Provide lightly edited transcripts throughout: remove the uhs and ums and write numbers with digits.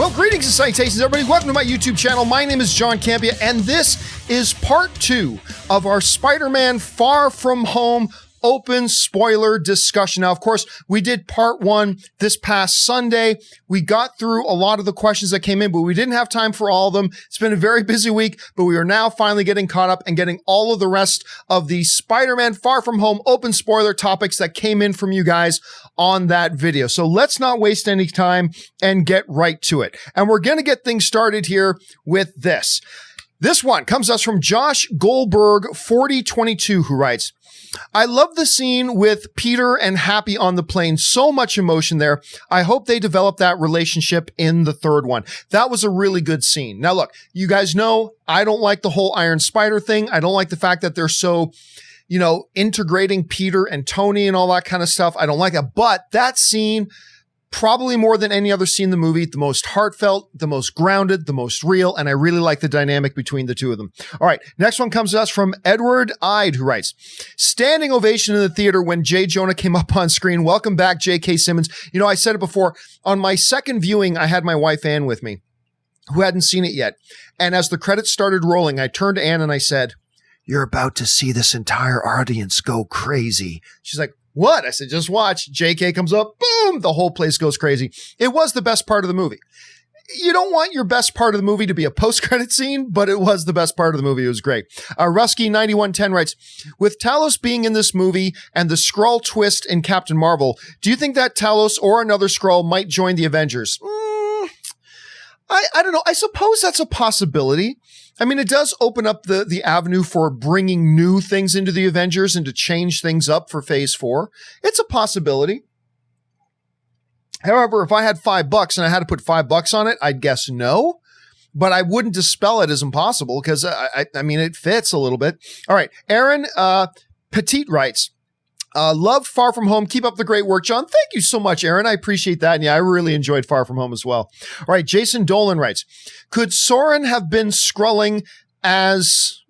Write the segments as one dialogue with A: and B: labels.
A: Well, greetings and salutations, everybody. Welcome to my YouTube channel. My name is John Campea, and this is part 2 of our Spider-Man Far From Home open spoiler discussion. Now, of course, we did part 1 this past Sunday. We got through a lot of the questions that came in, but we didn't have time for all of them. It's been a very busy week, but we are now finally getting caught up and getting all of the rest of the Spider-Man Far From Home open spoiler topics that came in from you guys on that video. So let's not waste any time and get right to it. And we're going to get things started here with this. This one comes to us from Josh Goldberg 4022, who writes, I love the scene with Peter and Happy on the plane. So much emotion there. I hope they develop that relationship in the third one. That was a really good scene. Now, look, you guys know I don't like the whole Iron Spider thing. I don't like the fact that they're so, integrating Peter and Tony and all that kind of stuff. I don't like it. But that scene, probably more than any other scene in the movie, the most heartfelt, the most grounded, the most real, and I really like the dynamic between the two of them. All right, next one comes to us from Edward Ide, who writes, standing ovation in the theater when J. Jonah came up on screen. Welcome back, J.K. Simmons. I said it before, on my second viewing, I had my wife Ann with me, who hadn't seen it yet, and as the credits started rolling, I turned to Ann and I said, you're about to see this entire audience go crazy. She's like, what? I said, just watch. JK comes up, boom, the whole place goes crazy. It was the best part of the movie. You don't want your best part of the movie to be a post-credit scene, but it was the best part of the movie. It was great. Rusky9110 writes, with Talos being in this movie and the Skrull twist in Captain Marvel, do you think that Talos or another Skrull might join the Avengers? I don't know. I suppose that's a possibility. I mean, it does open up the avenue for bringing new things into the Avengers and to change things up for Phase 4. It's a possibility. However, if I had $5 and I had to put $5 on it, I'd guess no. But I wouldn't dispel it as impossible because, I mean, it fits a little bit. All right. Aaron Petit writes, love Far From Home. Keep up the great work, John. Thank you so much, Aaron. I appreciate that. And yeah, I really enjoyed Far From Home as well. All right. Jason Dolan writes, could Soren have been Skrulling as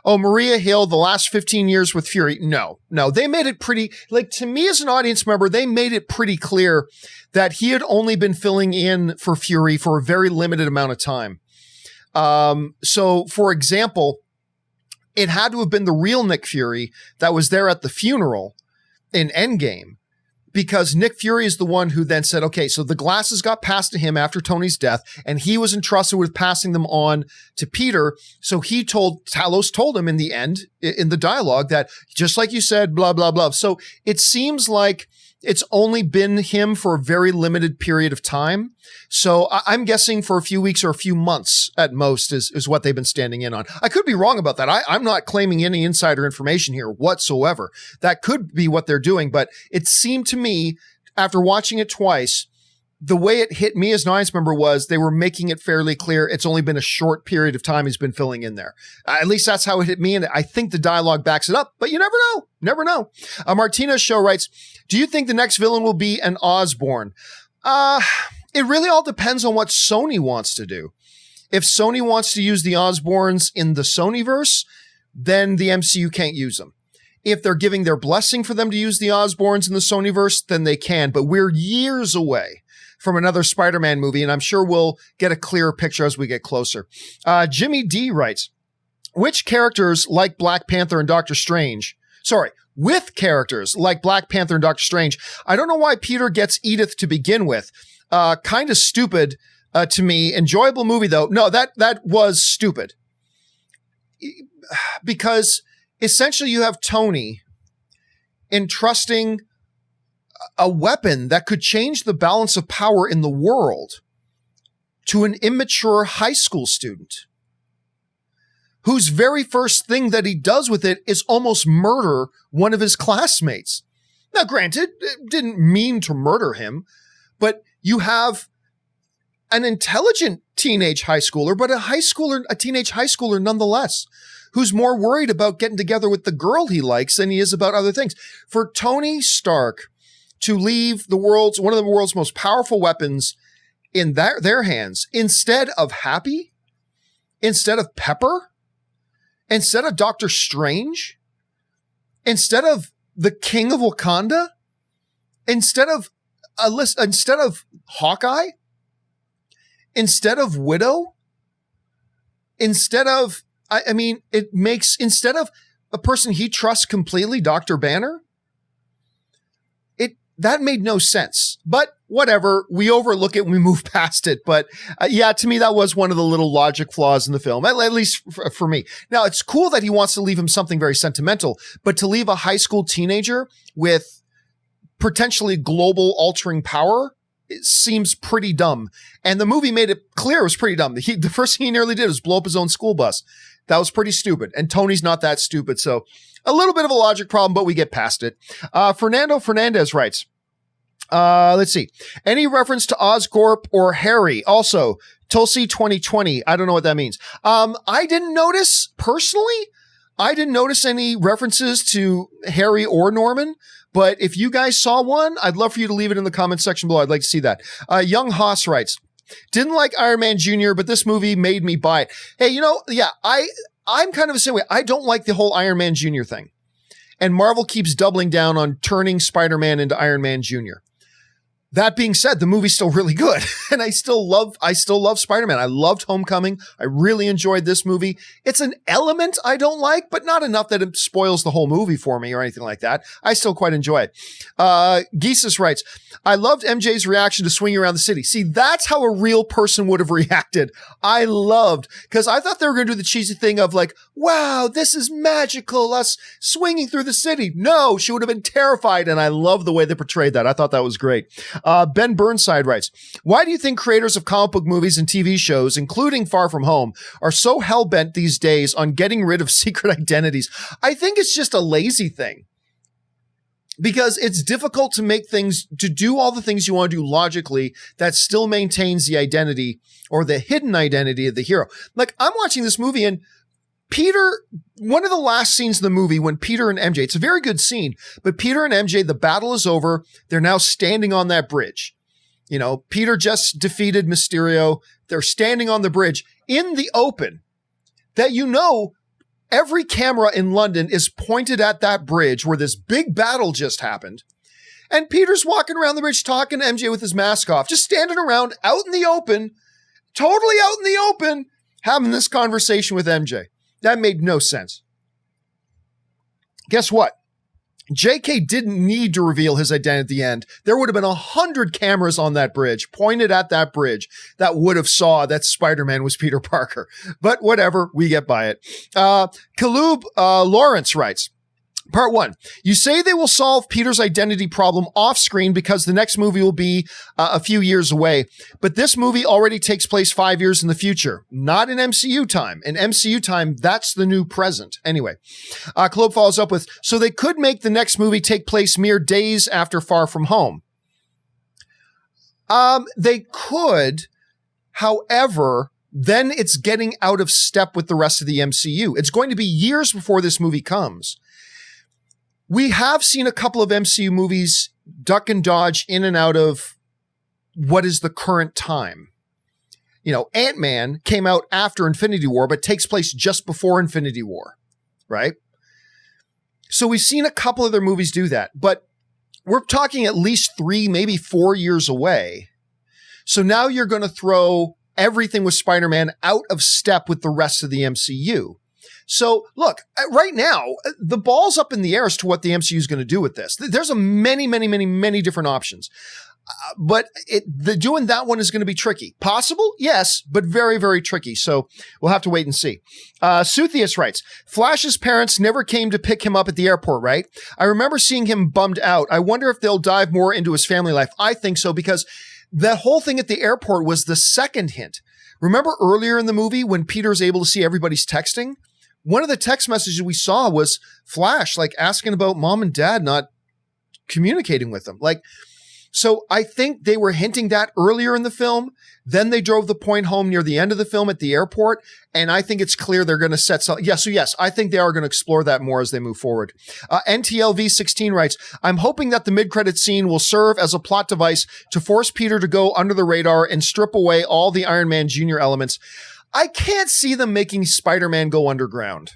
A: Maria Hill the last 15 years with Fury? No. They made it pretty, to me as an audience member, they made it pretty clear that he had only been filling in for Fury for a very limited amount of time. So for example, it had to have been the real Nick Fury that was there at the funeral in Endgame, because Nick Fury is the one who then said, okay, so the glasses got passed to him after Tony's death, and he was entrusted with passing them on to Peter. So Talos told him in the end, in the dialogue, that just like you said, blah, blah, blah. So it seems like it's only been him for a very limited period of time. So I'm guessing for a few weeks or a few months at most is what they've been standing in on. I could be wrong about that. I'm not claiming any insider information here whatsoever. That could be what they're doing, but it seemed to me after watching it twice, the way it hit me as an audience member was they were making it fairly clear it's only been a short period of time he's been filling in there. At least that's how it hit me, and I think the dialogue backs it up, but you never know. Never know. Martina's show writes, do you think the next villain will be an Osborn? It really all depends on what Sony wants to do. If Sony wants to use the Osborns in the Sonyverse, then the MCU can't use them. If they're giving their blessing for them to use the Osborns in the Sonyverse, then they can, but we're years away from another Spider-Man movie, and I'm sure we'll get a clearer picture as we get closer. Jimmy D writes, with characters like Black Panther and Doctor Strange, I don't know why Peter gets Edith to begin with. Kind of stupid to me. Enjoyable movie, though. No, that was stupid. Because essentially you have Tony entrusting a weapon that could change the balance of power in the world to an immature high school student whose very first thing that he does with it is almost murder one of his classmates. Now, granted, it didn't mean to murder him, but you have an intelligent teenage high schooler, but a teenage high schooler nonetheless, who's more worried about getting together with the girl he likes than he is about other things. For Tony Stark to leave one of the world's most powerful weapons in their hands, instead of Happy, instead of Pepper, instead of Doctor Strange, instead of the King of Wakanda, instead of Hawkeye, instead of widow, instead of a person he trusts completely, Dr. Banner, that made no sense. But whatever, we overlook it and we move past it. But yeah, to me, that was one of the little logic flaws in the film, at least for me. Now, it's cool that he wants to leave him something very sentimental, but to leave a high school teenager with potentially global altering power, it seems pretty dumb. And the movie made it clear it was pretty dumb. The first thing he nearly did was blow up his own school bus. That was pretty stupid. And Tony's not that stupid. So a little bit of a logic problem, but we get past it. Fernando Fernandez writes, let's see. Any reference to Oscorp or Harry? Also, Tulsi 2020. I don't know what that means. I didn't notice personally. I didn't notice any references to Harry or Norman. But if you guys saw one, I'd love for you to leave it in the comment section below. I'd like to see that. Young Haas writes, didn't like Iron Man Jr., but this movie made me buy it. Hey, yeah, I'm kind of the same way. I don't like the whole Iron Man Jr. thing. And Marvel keeps doubling down on turning Spider-Man into Iron Man Jr. That being said, the movie's still really good. And I still love Spider-Man. I loved Homecoming. I really enjoyed this movie. It's an element I don't like, but not enough that it spoils the whole movie for me or anything like that. I still quite enjoy it. Geesus writes, I loved MJ's reaction to swinging around the city. See, that's how a real person would have reacted. I loved, because I thought they were going to do the cheesy thing of like, wow, this is magical, us swinging through the city. No, she would have been terrified. And I love the way they portrayed that. I thought that was great. Ben Burnside writes, why do you think creators of comic book movies and TV shows, including Far From Home, are so hell-bent these days on getting rid of secret identities? I think it's just a lazy thing. Because it's difficult to do all the things you want to do logically that still maintains the identity or the hidden identity of the hero. Like, I'm watching this movie and Peter, one of the last scenes in the movie when Peter and MJ, it's a very good scene, but Peter and MJ, the battle is over. They're now standing on that bridge. Peter just defeated Mysterio. They're standing on the bridge in the open that, every camera in London is pointed at that bridge where this big battle just happened. And Peter's walking around the bridge talking to MJ with his mask off, just standing around out in the open, totally out in the open, having this conversation with MJ. That made no sense. Guess what? JK didn't need to reveal his identity at the end. There would have been 100 cameras on that bridge, pointed at that bridge, that would have saw that Spider-Man was Peter Parker. But whatever, we get by it. Kalub Lawrence writes, Part 1, you say they will solve Peter's identity problem off screen because the next movie will be a few years away. But this movie already takes place 5 years in the future, not in MCU time. In MCU time, that's the new present. Anyway, Klob follows up with, so they could make the next movie take place mere days after Far From Home. They could, however, then it's getting out of step with the rest of the MCU. It's going to be years before this movie comes. We have seen a couple of MCU movies duck and dodge in and out of what is the current time. Ant-Man came out after Infinity War, but takes place just before Infinity War, right? So we've seen a couple of their movies do that, but we're talking at least 3, maybe 4 years away. So now you're going to throw everything with Spider-Man out of step with the rest of the MCU. So look, right now, the ball's up in the air as to what the MCU is going to do with this. There's many different options. But doing that one is going to be tricky. Possible? Yes, but very, very tricky. So we'll have to wait and see. Suthius writes, Flash's parents never came to pick him up at the airport, right? I remember seeing him bummed out. I wonder if they'll dive more into his family life. I think so, because that whole thing at the airport was the second hint. Remember earlier in the movie when Peter's able to see everybody's texting? One of the text messages we saw was Flash, asking about mom and dad not communicating with them. So I think they were hinting that earlier in the film. Then they drove the point home near the end of the film at the airport. And I think it's clear they're going to set something. Yes, I think they are going to explore that more as they move forward. NTLV16 writes, I'm hoping that the mid-credit scene will serve as a plot device to force Peter to go under the radar and strip away all the Iron Man Jr. elements. I can't see them making Spider-Man go underground,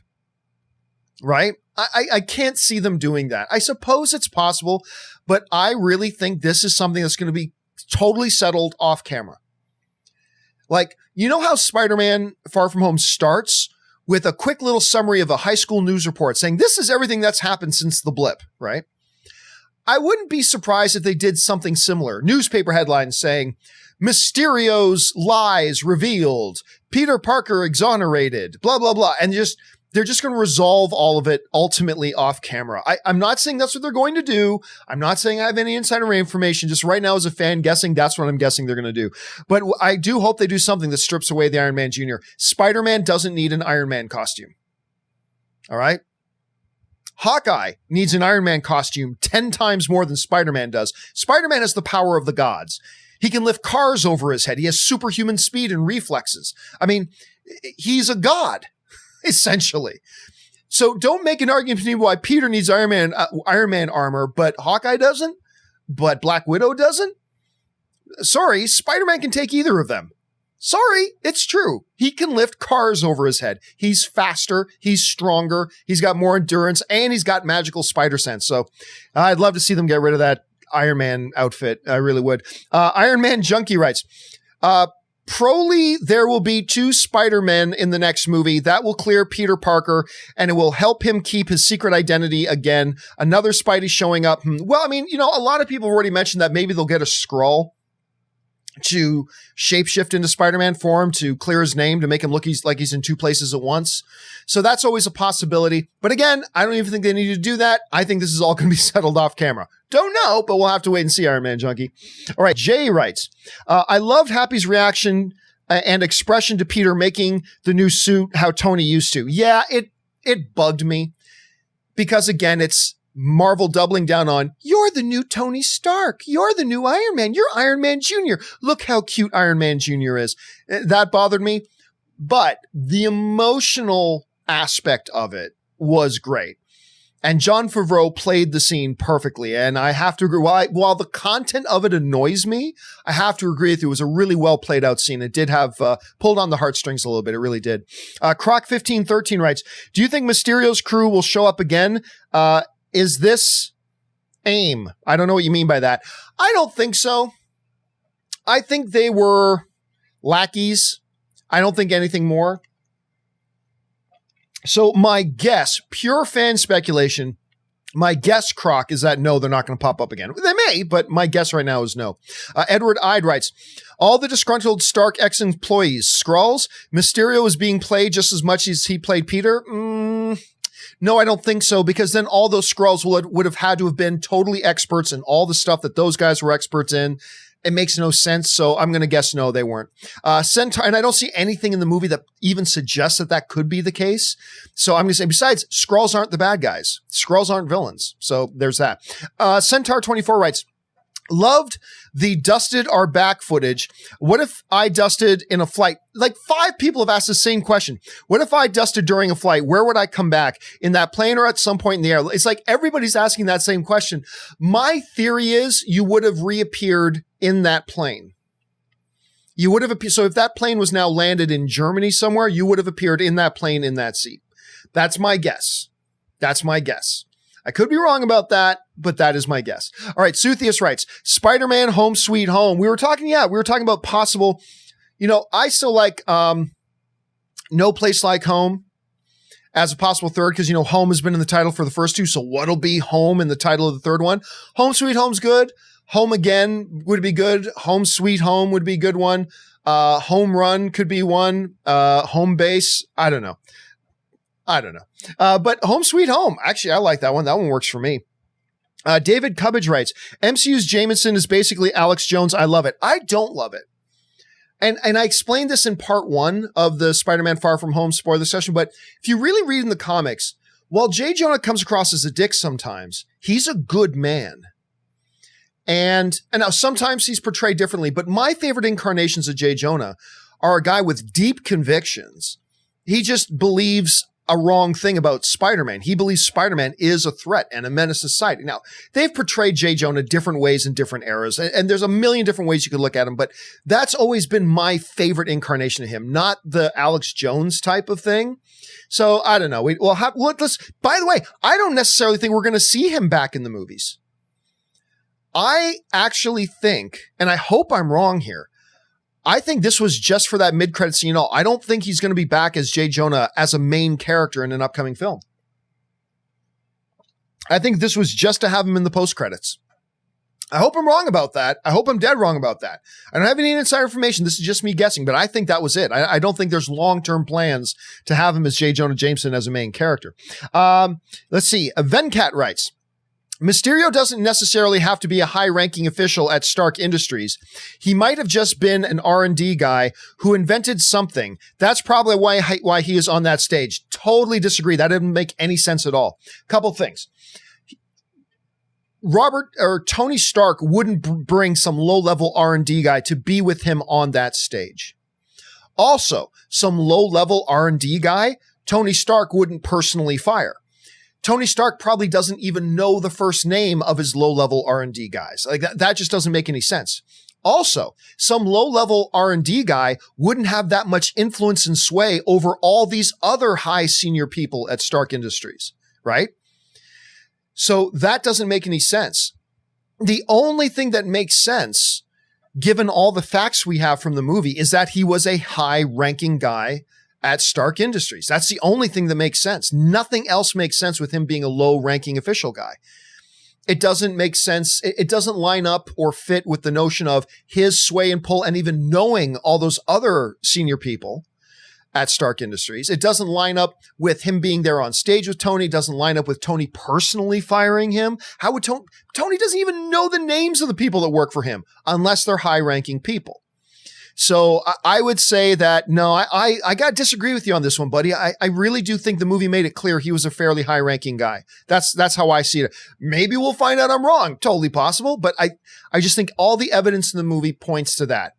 A: right? I can't see them doing that. I suppose it's possible, but I really think this is something that's going to be totally settled off camera. Like, you know how Spider-Man Far From Home starts with a quick little summary of a high school news report saying this is everything that's happened since the blip, right? I wouldn't be surprised if they did something similar. Newspaper headlines saying, Mysterio's lies revealed, Peter Parker exonerated, blah, blah, blah. And they're just going to resolve all of it ultimately off camera. I'm not saying that's what they're going to do. I'm not saying I have any insider information. Just right now as a fan guessing, that's what I'm guessing they're going to do. But I do hope they do something that strips away the Iron Man Jr. Spider-Man doesn't need an Iron Man costume. All right? Hawkeye needs an Iron Man costume 10 times more than Spider-Man does. Spider-Man has the power of the gods. He can lift cars over his head. He has superhuman speed and reflexes. I mean, he's a god, essentially. So don't make an argument to me why Peter needs Iron Man armor, but Hawkeye doesn't, but Black Widow doesn't. Sorry, Spider-Man can take either of them. Sorry, it's true. He can lift cars over his head. He's faster. He's stronger. He's got more endurance, and he's got magical spider sense. So I'd love to see them get rid of that Iron Man outfit. I really would. Iron Man Junkie writes, Proly, there will be 2 Spider-Men in the next movie. That will clear Peter Parker, and it will help him keep his secret identity again. Another Spidey showing up. Well, I mean, a lot of people have already mentioned that maybe they'll get a skrull to shapeshift into Spider-Man form to clear his name, to make him look like he's in 2 places at once. So that's always a possibility. But again, I don't even think they need to do that. I think this is all going to be settled off camera. Don't know, but we'll have to wait and see, Iron Man Junkie. All right, Jay writes, I loved Happy's reaction and expression to Peter making the new suit how Tony used to. Yeah, it bugged me because, again, it's Marvel doubling down on, you're the new Tony Stark. You're the new Iron Man. You're Iron Man Jr. Look how cute Iron Man Jr. is. That bothered me. But the emotional aspect of it was great. And Jon Favreau played the scene perfectly. And I have to agree, while the content of it annoys me, I have to agree with you. It was a really well played out scene. It did have pulled on the heartstrings a little bit. It really did. Croc1513 writes, do you think Mysterio's crew will show up again? Is this AIM? I don't know what you mean by that. I don't think so. I think they were lackeys. I don't think anything more. So my guess, pure fan speculation, my guess, Croc, is that no, they're not going to pop up again. They may, but my guess right now is no. Edward Ide writes, all the disgruntled Stark ex-employees, Skrulls, Mysterio is being played just as much as he played Peter? No, I don't think so, because then all those Skrulls would have had to have been totally experts in all the stuff that those guys were experts in. It makes no sense, so I'm going to guess no, they weren't. Centaur, and I don't see anything in the movie that even suggests that could be the case. So I'm going to say, besides, Skrulls aren't the bad guys. Skrulls aren't villains. So there's that. Centaur24 writes, loved the dusted our back footage. What if I dusted in a flight? Like 5 people have asked the same question. What if I dusted during a flight? Where would I come back? In that plane or at some point in the air? It's like everybody's asking that same question. My theory is you would have reappeared in that plane. You would have appeared. So if that plane was now landed in Germany somewhere, you would have appeared in that plane in that seat. That's my guess. That's my guess. I could be wrong about that, but that is my guess. All right, Suthius writes, Spider-Man Home Sweet Home. We were talking about possible, I still like No Place Like Home as a possible third because, Home has been in the title for the first 2, so what'll be Home in the title of the third one? Home Sweet Home's good. Home Again would be good. Home Sweet Home would be a good one. Home Run could be one. Home Base, I don't know. But Home Sweet Home, actually, I like that one. That one works for me. David Cubbage writes, MCU's Jameson is basically Alex Jones. I love it. I don't love it. And I explained this in part 1 of the Spider-Man Far From Home spoiler session, but if you really read in the comics, while J. Jonah comes across as a dick sometimes, he's a good man. And now sometimes he's portrayed differently, but my favorite incarnations of J. Jonah are a guy with deep convictions. He just believes a wrong thing about Spider-Man. He believes Spider-Man is a threat and a menace to society. Now, they've portrayed J. Jonah different ways in different eras, and there's a million different ways you could look at him, but that's always been my favorite incarnation of him, not the Alex Jones type of thing. So, I don't know. By the way, I don't necessarily think we're going to see him back in the movies. I actually think, and I hope I'm wrong here, I think this was just for that mid-credit scene. I don't think he's going to be back as J. Jonah as a main character in an upcoming film. I think this was just to have him in the post-credits. I hope I'm wrong about that. I hope I'm dead wrong about that. I don't have any inside information. This is just me guessing, but I think that was it. I don't think there's long-term plans to have him as J. Jonah Jameson as a main character. Let's see. Venkat writes, Mysterio doesn't necessarily have to be a high-ranking official at Stark Industries. He might have just been an R&D guy who invented something. That's probably why he is on that stage. Totally disagree. That didn't make any sense at all. Couple things. Robert or Tony Stark wouldn't bring some low-level R&D guy to be with him on that stage. Also, some low-level R&D guy, Tony Stark wouldn't personally fire. Tony Stark probably doesn't even know the first name of his low-level R&D guys. Like that just doesn't make any sense. Also, some low-level R&D guy wouldn't have that much influence and sway over all these other high senior people at Stark Industries, right? So that doesn't make any sense. The only thing that makes sense, given all the facts we have from the movie, is that he was a high-ranking guy at Stark Industries. That's the only thing that makes sense. Nothing else makes sense with him being a low-ranking official guy. It doesn't make sense. It doesn't line up or fit with the notion of his sway and pull and even knowing all those other senior people at Stark Industries. It doesn't line up with him being there on stage with Tony. It doesn't line up with Tony personally firing him. How would Tony doesn't even know the names of the people that work for him unless they're high-ranking people. So I would say that, no, I got to disagree with you on this one, buddy. I really do think the movie made it clear he was a fairly high-ranking guy. That's how I see it. Maybe we'll find out I'm wrong. Totally possible. But I just think all the evidence in the movie points to that.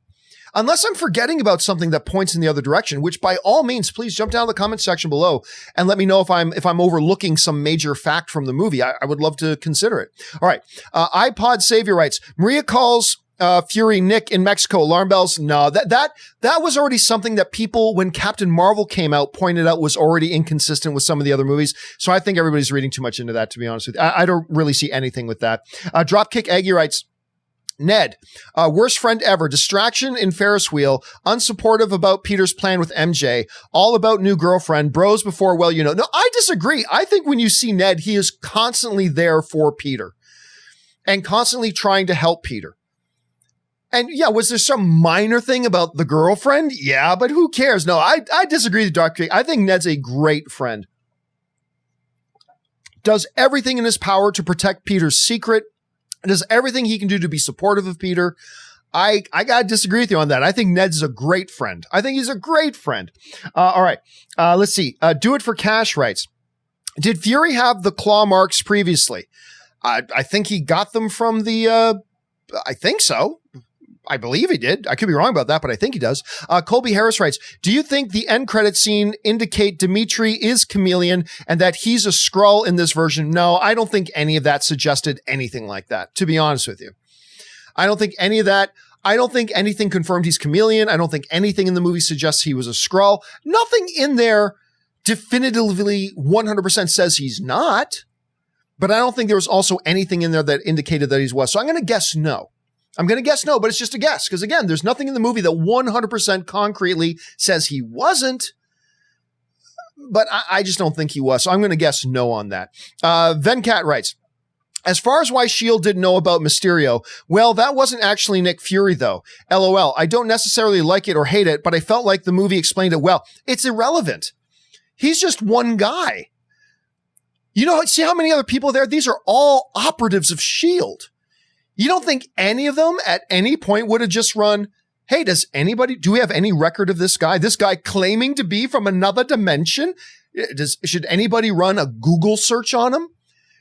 A: Unless I'm forgetting about something that points in the other direction, which by all means, please jump down to the comment section below and let me know if I'm overlooking some major fact from the movie. I would love to consider it. All right. iPod Savior writes, Maria calls Fury Nick in Mexico. Alarm bells? No, that was already something that people, when Captain Marvel came out, pointed out was already inconsistent with some of the other movies. So I think everybody's reading too much into that, to be honest with you. I don't really see anything with that. Dropkick Aggie writes, Ned, worst friend ever, distraction in Ferris wheel, unsupportive about Peter's plan with MJ, all about new girlfriend, bros before, well, you know. No, I disagree. I think when you see Ned, he is constantly there for Peter and constantly trying to help Peter. And yeah, was there some minor thing about the girlfriend? Yeah, but who cares? No, I disagree with Dr. I think Ned's a great friend. Does everything in his power to protect Peter's secret. Does everything he can do to be supportive of Peter. I got to disagree with you on that. I think Ned's a great friend. I think he's a great friend. All right. Let's see. Do It for Cash writes, did Fury have the claw marks previously? I think he got them from the, I think so. I believe he did. I could be wrong about that, but I think he does. Colby Harris writes, do you think the end credit scene indicate Dimitri is Chameleon and that he's a skrull in this version? No, I don't think any of that suggested anything like that, to be honest with you. I don't think any of that. I don't think anything confirmed he's Chameleon. I don't think anything in the movie suggests he was a skrull. Nothing in there definitively 100% says he's not, but I don't think there was also anything in there that indicated that he was. So I'm going to guess no. But it's just a guess. Because again, there's nothing in the movie that 100% concretely says he wasn't. But I just don't think he was. So I'm going to guess no on that. Venkat writes, as far as why S.H.I.E.L.D. didn't know about Mysterio, well, that wasn't actually Nick Fury, though. LOL. I don't necessarily like it or hate it, but I felt like the movie explained it well. It's irrelevant. He's just one guy. You know, see how many other people are there? These are all operatives of S.H.I.E.L.D. You don't think any of them at any point would have just run, hey, do we have any record of this guy claiming to be from another dimension? Should anybody run a Google search on him?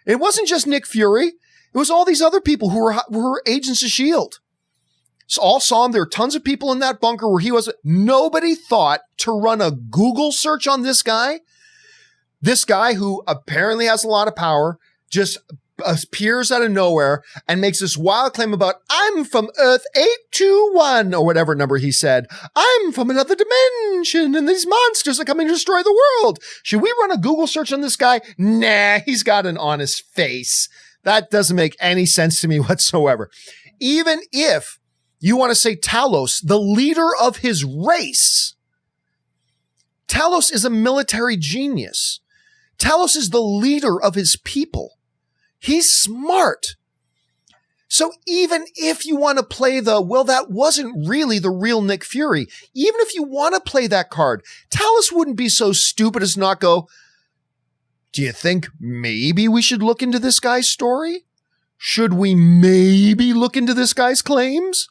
A: It wasn't just Nick Fury. It was all these other people who were agents of S.H.I.E.L.D. So all saw him. There were tons of people in that bunker where he was. Nobody thought to run a Google search on this guy. This guy who apparently has a lot of power just appears out of nowhere and makes this wild claim about, I'm from Earth 821 or whatever number he said. I'm from another dimension and these monsters are coming to destroy the world. Should we run a Google search on this guy? Nah, he's got an honest face. That doesn't make any sense to me whatsoever. Even if You want to say Talos, the leader of his race. Talos is a military genius. Talos is the leader of his people. He's smart. So even if you want to play that wasn't really the real Nick Fury, even if you want to play that card, Talos wouldn't be so stupid as not go, do you think maybe we should look into this guy's story? Should we maybe look into this guy's claims?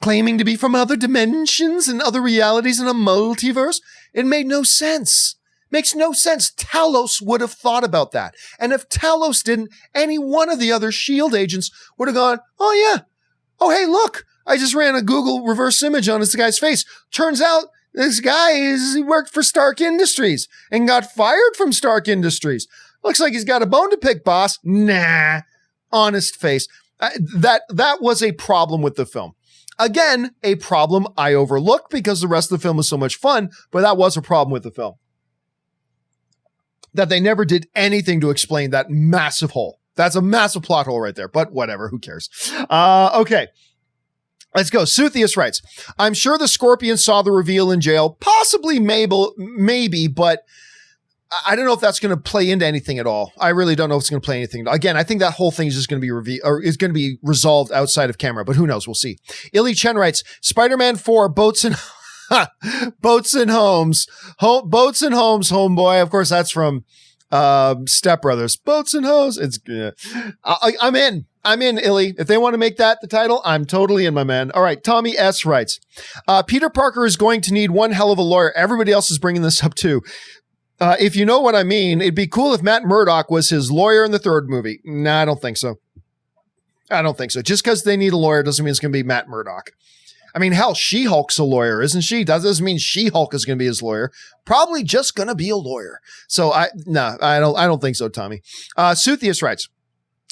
A: Claiming to be from other dimensions and other realities in a multiverse? It made no sense. Makes no sense. Talos would have thought about that. And if Talos didn't, any one of the other S.H.I.E.L.D. agents would have gone, oh yeah. Oh, hey, look, I just ran a Google reverse image on this guy's face. Turns out this guy he worked for Stark Industries and got fired from Stark Industries. Looks like he's got a bone to pick, boss. Nah, honest face. That was a problem with the film. Again, a problem I overlooked because the rest of the film was so much fun, but that was a problem with the film. That they never did anything to explain that massive hole. That's a massive plot hole right there, but whatever, who cares? Okay, let's go. Suthius writes, I'm sure the Scorpion saw the reveal in jail, possibly maybe, but I don't know if that's going to play into anything at all. I really don't know if it's going to play anything. Again, I think that whole thing is just going to be is going to be resolved outside of camera, but who knows? We'll see. Illy Chen writes, Spider-Man 4, Boats and Homes, homeboy. Of course, that's from Step Brothers. Boats and Homes. It's I'm in, Illy. If they want to make that the title, I'm totally in, my man. All right. Tommy S writes, Peter Parker is going to need one hell of a lawyer. Everybody else is bringing this up too. If you know what I mean, it'd be cool if Matt Murdock was his lawyer in the third movie. No, I don't think so. Just because they need a lawyer doesn't mean it's going to be Matt Murdock. I mean, hell, She-Hulk's a lawyer, isn't she? Doesn't mean She-Hulk is going to be his lawyer. Probably just going to be a lawyer. So I don't think so, Tommy. Suthius writes,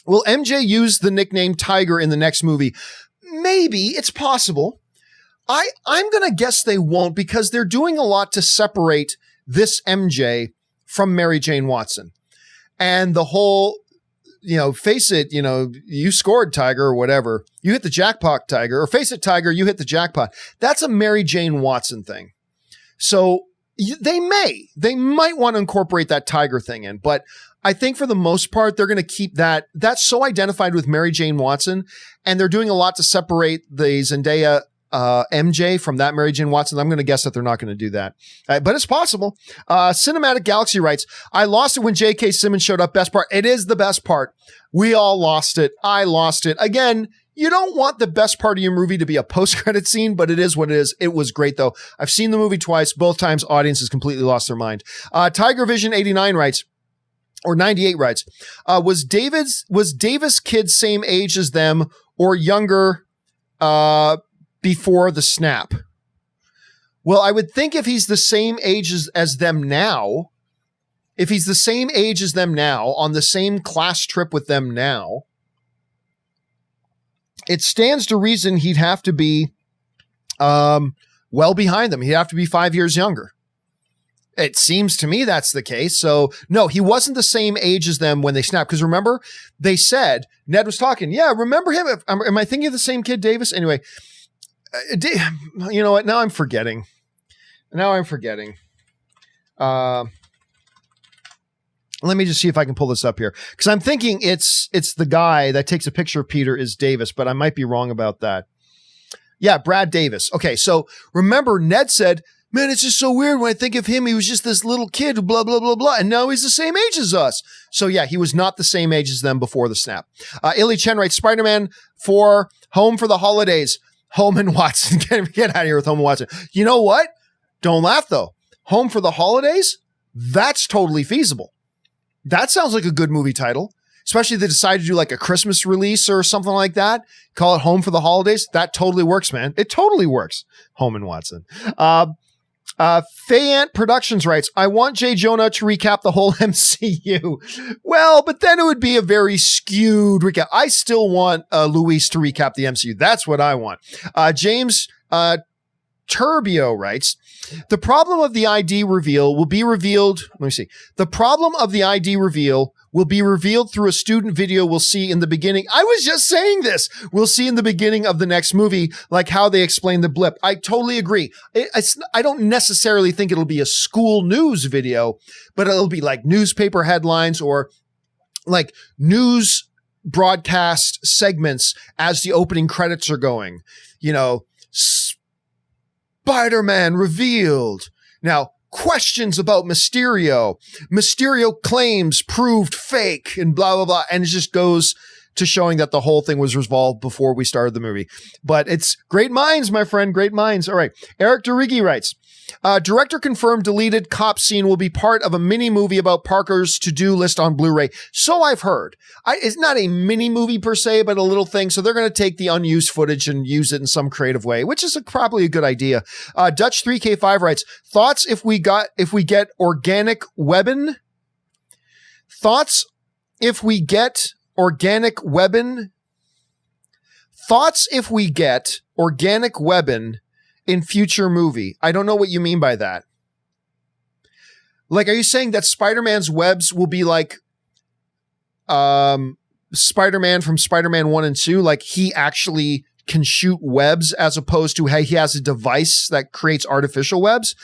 A: will MJ use the nickname Tiger in the next movie? Maybe. It's possible. I'm going to guess they won't because they're doing a lot to separate this MJ from Mary Jane Watson. And the whole, face it, you scored, Tiger, or whatever. You hit the jackpot, Tiger, or face it, Tiger, you hit the jackpot. That's a Mary Jane Watson thing. So they might want to incorporate that Tiger thing in, but I think for the most part, they're going to keep that. That's so identified with Mary Jane Watson, and they're doing a lot to separate the Zendaya MJ from that Mary Jane Watson. I'm going to guess that they're not going to do that, but it's possible. Cinematic Galaxy writes, I lost it when J.K. Simmons showed up. Best part. It is the best part. We all lost it. I lost it. Again, you don't want the best part of your movie to be a post-credit scene, but it is what it is. It was great though. I've seen the movie twice. Both times audiences completely lost their mind. Tiger Vision 89 writes, or 98 writes, was Davis' kid same age as them or younger, before the snap? Well, I would think if he's the same age as them now, on the same class trip with them now, it stands to reason he'd have to be well behind them. He'd have to be 5 years younger. It seems to me that's the case. So no, he wasn't the same age as them when they snapped. Because remember, they said, Ned was talking, yeah, remember him? Am I thinking of the same kid, Davis? Anyway, you know what? Now I'm forgetting. Let me just see if I can pull this up here. Because I'm thinking it's the guy that takes a picture of Peter is Davis, but I might be wrong about that. Yeah, Brad Davis. Okay, so remember Ned said, man, it's just so weird when I think of him. He was just this little kid, blah, blah, blah, blah. And now he's the same age as us. So yeah, he was not the same age as them before the snap. Illy Chen writes, Spider-Man 4, Home for the Holidays. Home and Watson. Get out of here with Home and Watson. You know what? Don't laugh though. Home for the Holidays? That's totally feasible. That sounds like a good movie title. Especially if they decide to do like a Christmas release or something like that. Call it Home for the Holidays. That totally works, man. It totally works. Home and Watson. Fayant Productions writes, I want Jay Jonah to recap the whole MCU. Well, but then it would be a very skewed recap. I still want Luis to recap the MCU. That's what I want. James Turbio writes, the problem of the ID reveal will be revealed. Let me see. The problem of the ID reveal will be revealed through a student video we'll see in the beginning. I was just saying this. We'll see in the beginning of the next movie, like how they explain the blip. I totally agree. I don't necessarily think it'll be a school news video, but it'll be like newspaper headlines or like news broadcast segments as the opening credits are going. You know, Spider-Man revealed. Now, questions about Mysterio. Mysterio claims proved fake and blah, blah, blah. And it just goes to showing that the whole thing was resolved before we started the movie. But it's great minds, my friend. Great minds. All right. Eric Derigi writes, director confirmed deleted cop scene will be part of a mini movie about Parker's to-do list on Blu-ray. So I've heard. It's not a mini movie per se, but a little thing. So they're going to take the unused footage and use it in some creative way, which is probably a good idea. Dutch 3K5 writes, thoughts if we get organic webbing? Thoughts if we get organic webbing? Thoughts if we get organic webbing in future movie? I don't know what you mean by that. Like, are you saying that Spider-Man's webs will be like Spider-Man from Spider-Man 1 and 2? Like, he actually can shoot webs as opposed to, hey, he has a device that creates artificial webs?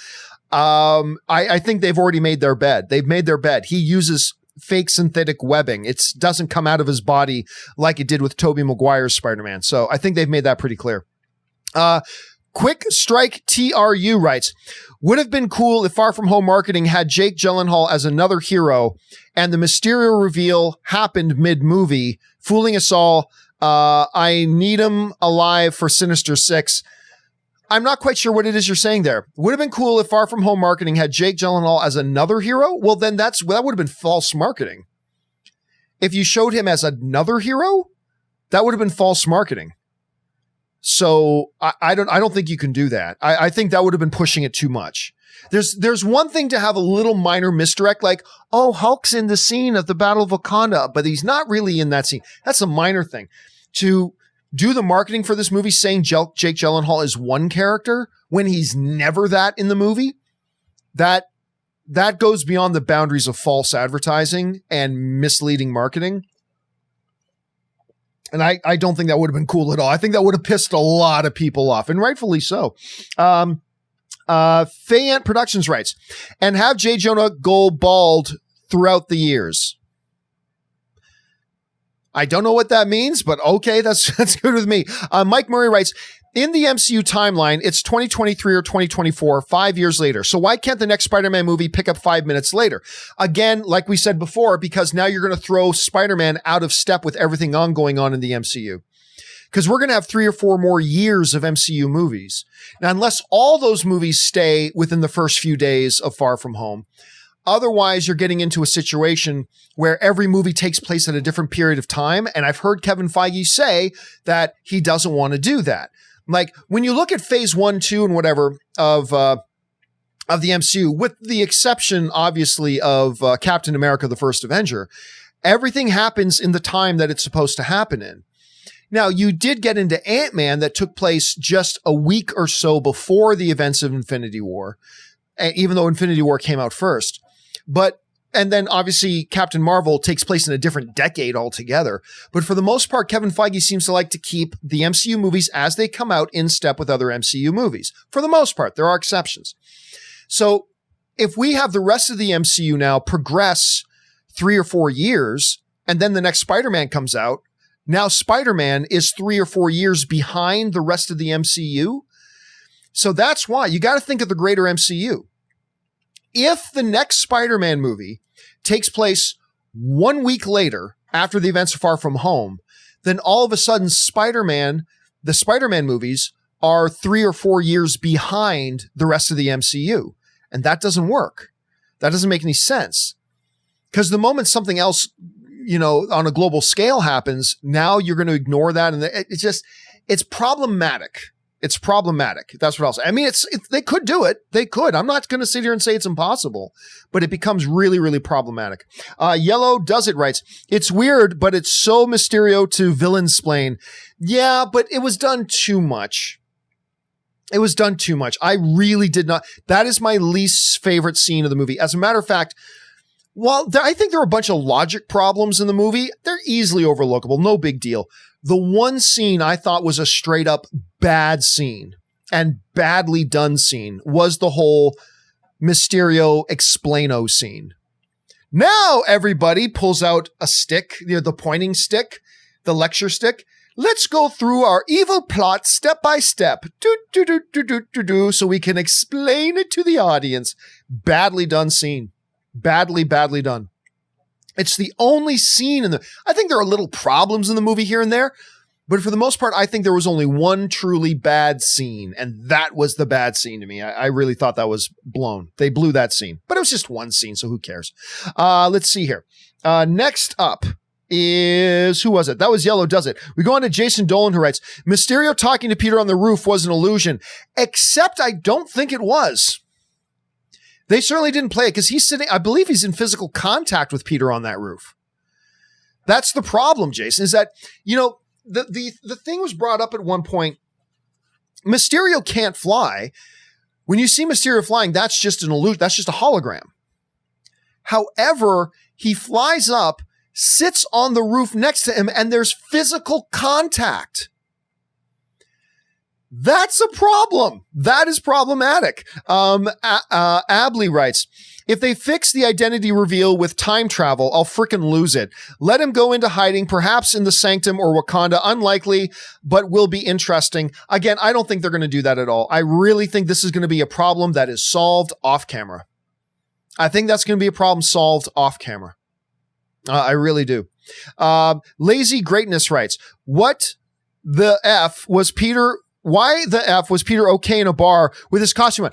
A: I think they've already made their bed. They've made their bed. He uses fake synthetic webbing. It doesn't come out of his body like it did with Tobey Maguire's Spider-Man. So I think they've made that pretty clear. Quick Strike TRU writes, would have been cool if Far From Home marketing had Jake Gyllenhaal as another hero and the Mysterio reveal happened mid-movie, fooling us all. I need him alive for Sinister Six. I'm not quite sure what it is you're saying there. Would have been cool if Far From Home marketing had Jake Gyllenhaal as another hero. Well, then that would have been false marketing. If you showed him as another hero, that would have been false marketing. So I don't think you can do that. I think that would have been pushing it too much. There's one thing to have a little minor misdirect, like, oh, Hulk's in the scene of the Battle of Wakanda, but he's not really in that scene. That's a minor thing. To do the marketing for this movie saying Jake Gyllenhaal is one character when he's never that in the movie, that goes beyond the boundaries of false advertising and misleading marketing. And I don't think that would have been cool at all. I think that would have pissed a lot of people off, and rightfully so. Fayant Productions writes, and have J. Jonah go bald throughout the years. I don't know what that means, but okay, that's good with me. Mike Murray writes, in the MCU timeline, it's 2023 or 2024, 5 years later. So why can't the next Spider-Man movie pick up 5 minutes later? Again, like we said before, because now you're going to throw Spider-Man out of step with everything going on in the MCU. Because we're going to have 3 or 4 more years of MCU movies. Now, unless all those movies stay within the first few days of Far From Home, otherwise, you're getting into a situation where every movie takes place at a different period of time. And I've heard Kevin Feige say that he doesn't want to do that. Like, when you look at phase 1, 2, and whatever of the MCU, with the exception, obviously, of Captain America, the First Avenger, everything happens in the time that it's supposed to happen in. Now, you did get into Ant-Man that took place just a week or so before the events of Infinity War, even though Infinity War came out first. And then obviously Captain Marvel takes place in a different decade altogether. But for the most part, Kevin Feige seems to like to keep the MCU movies as they come out in step with other MCU movies. For the most part, there are exceptions. So if we have the rest of the MCU now progress 3 or 4 years, and then the next Spider-Man comes out, now Spider-Man is 3 or 4 years behind the rest of the MCU. So that's why you got to think of the greater MCU. If the next Spider-Man movie takes place 1 week later after the events of Far From Home, then all of a sudden the Spider-Man movies are 3 or 4 years behind the rest of the MCU. And that doesn't work. That doesn't make any sense. Because the moment something else, on a global scale happens, now you're going to ignore that. And it's problematic. It's problematic. That's what I'll say. I mean, they could do it. They could. I'm not going to sit here and say it's impossible, but it becomes really, really problematic. Yellow Does It writes, it's weird, but it's so Mysterio to villain-splain. Yeah, but it was done too much. It was done too much. I really did not. That is my least favorite scene of the movie. As a matter of fact, While I think there are a bunch of logic problems in the movie, they're easily overlookable. No big deal. The one scene I thought was a straight up bad scene and badly done scene was the whole Mysterio explaino scene. Now everybody pulls out a stick, the pointing stick, the lecture stick. Let's go through our evil plot step by step, so we can explain it to the audience. Badly done scene. Badly done. It's the only scene I think there are little problems in the movie here and there, but for the most part, I think there was only one truly bad scene, and that was the bad scene to me. I really thought that was blown. They blew that scene, but it was just one scene, so who cares? Let's see here. Next up is, who was it? That was Yellow Does It. We go on to Jason Dolan, who writes, Mysterio talking to Peter on the roof was an illusion, except I don't think it was. They certainly didn't play it because he's sitting, I believe he's in physical contact with Peter on that roof. That's the problem, Jason, is that, the thing was brought up at one point. Mysterio can't fly. When you see Mysterio flying, that's just an illusion. That's just a hologram. However, he flies up, sits on the roof next to him, and there's physical contact. That's a problem. That is problematic. Abley writes, if they fix the identity reveal with time travel, I'll frickin' lose it. Let him go into hiding, perhaps in the Sanctum or Wakanda. Unlikely, but will be interesting. Again, I don't think they're going to do that at all. I really think this is going to be a problem that is solved off camera. I think that's going to be a problem solved off camera. I really do. Lazy Greatness writes, why the F was Peter okay in a bar with his costume on?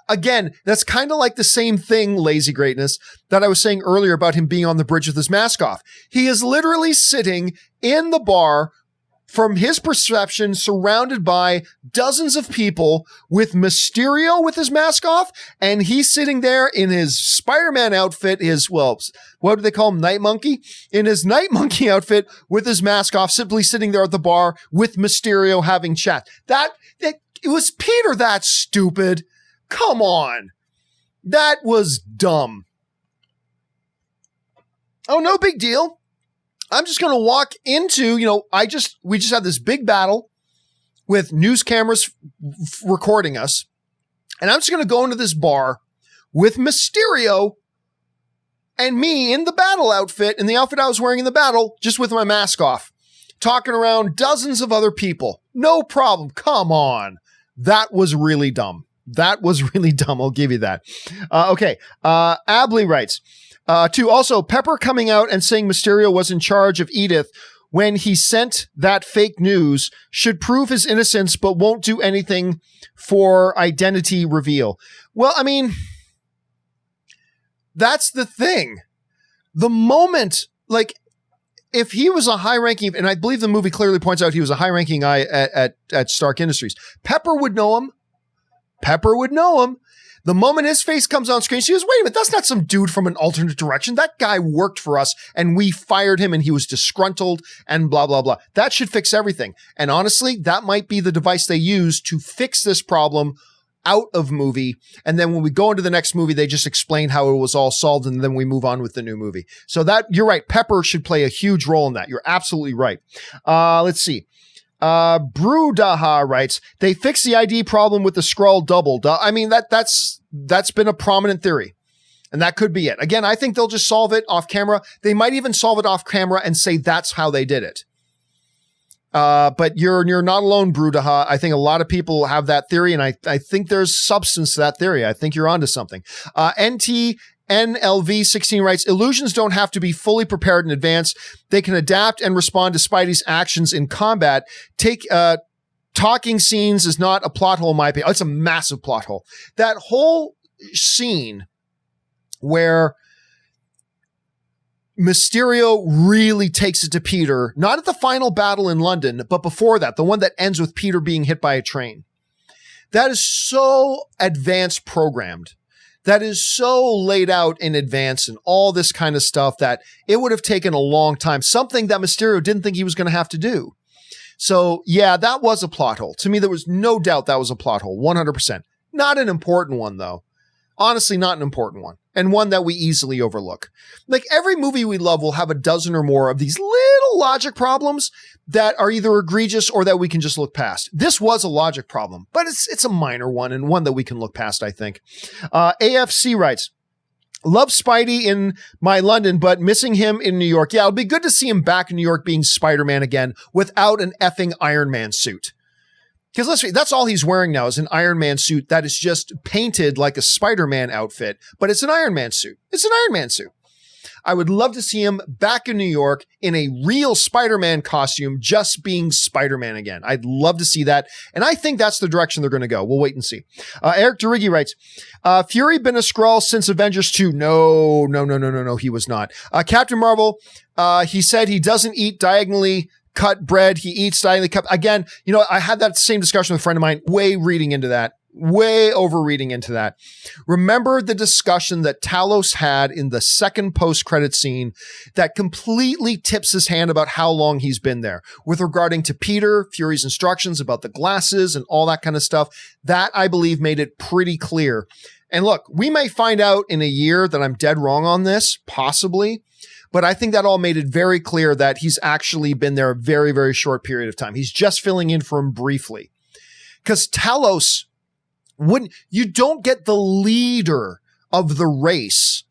A: Again, that's kind of like the same thing, Lazy Greatness, that I was saying earlier about him being on the bridge with his mask off. He is literally sitting in the bar, from his perception, surrounded by dozens of people with Mysterio with his mask off, and he's sitting there in his Spider-Man outfit, what do they call him, Night Monkey? In his Night Monkey outfit with his mask off, simply sitting there at the bar with Mysterio having chat. It was Peter that stupid. Come on. That was dumb. Oh, no big deal. I'm just going to walk into, we just had this big battle with news cameras recording us. And I'm just going to go into this bar with Mysterio and me in the battle outfit, in the outfit I was wearing in the battle, just with my mask off, talking around dozens of other people. No problem. Come on. That was really dumb. I'll give you that. Okay. Abley writes, also, Pepper coming out and saying Mysterio was in charge of Edith when he sent that fake news should prove his innocence, but won't do anything for identity reveal. Well, I mean, that's the thing. The moment, if he was a high-ranking, and I believe the movie clearly points out he was a high-ranking guy at Stark Industries, Pepper would know him. The moment his face comes on screen, she goes, wait a minute, that's not some dude from an alternate direction. That guy worked for us and we fired him and he was disgruntled and blah, blah, blah. That should fix everything. And honestly, that might be the device they use to fix this problem out of movie. And then when we go into the next movie, they just explain how it was all solved and then we move on with the new movie. So you're right. Pepper should play a huge role in that. You're absolutely right. Let's see. Brudaha writes, they fixed the ID problem with the skrull double. I mean, that's been a prominent theory. And that could be it. Again, I think they'll just solve it off camera. They might even solve it off camera and say that's how they did it. But you're not alone, Brudaha. I think a lot of people have that theory, and I think there's substance to that theory. I think you're onto something. NLV16 writes, illusions don't have to be fully prepared in advance. They can adapt and respond to Spidey's actions in combat. Talking scenes is not a plot hole in my opinion. It's a massive plot hole. That whole scene where Mysterio really takes it to Peter, not at the final battle in London, but before that, the one that ends with Peter being hit by a train. That is so advanced programmed. That is so laid out in advance and all this kind of stuff that it would have taken a long time. Something that Mysterio didn't think he was going to have to do. So yeah, that was a plot hole. To me, there was no doubt that was a plot hole. 100%. Not an important one though. Honestly, not an important one. and one that we easily overlook. Like every movie we love will have a dozen or more of these little logic problems that are either egregious or that we can just look past. This was a logic problem, but it's a minor one and one that we can look past, I think. AFC writes, love Spidey in my London, but missing him in New York. Yeah, it'll be good to see him back in New York being Spider-Man again without an effing Iron Man suit. Because let's see, that's all he's wearing now is an Iron Man suit that is just painted like a Spider-Man outfit, but it's an Iron Man suit. It's an Iron Man suit. I would love to see him back in New York in a real Spider-Man costume, just being Spider-Man again. I'd love to see that. And I think that's the direction they're going to go. We'll wait and see. Eric DeRiggi writes, Fury been a Skrull since Avengers 2. No, he was not. Captain Marvel, he said he doesn't eat diagonally cut bread. He eats diagonally cut. Again, I had that same discussion with a friend of mine, way overreading into that. Remember the discussion that Talos had in the second post-credit scene that completely tips his hand about how long he's been there with regarding to Peter, Fury's instructions about the glasses and all that kind of stuff. That, I believe, made it pretty clear. And look, we may find out in a year that I'm dead wrong on this, possibly, but I think that all made it very clear that he's actually been there a very, very short period of time. He's just filling in for him briefly. Because Talos, you don't get the leader of the race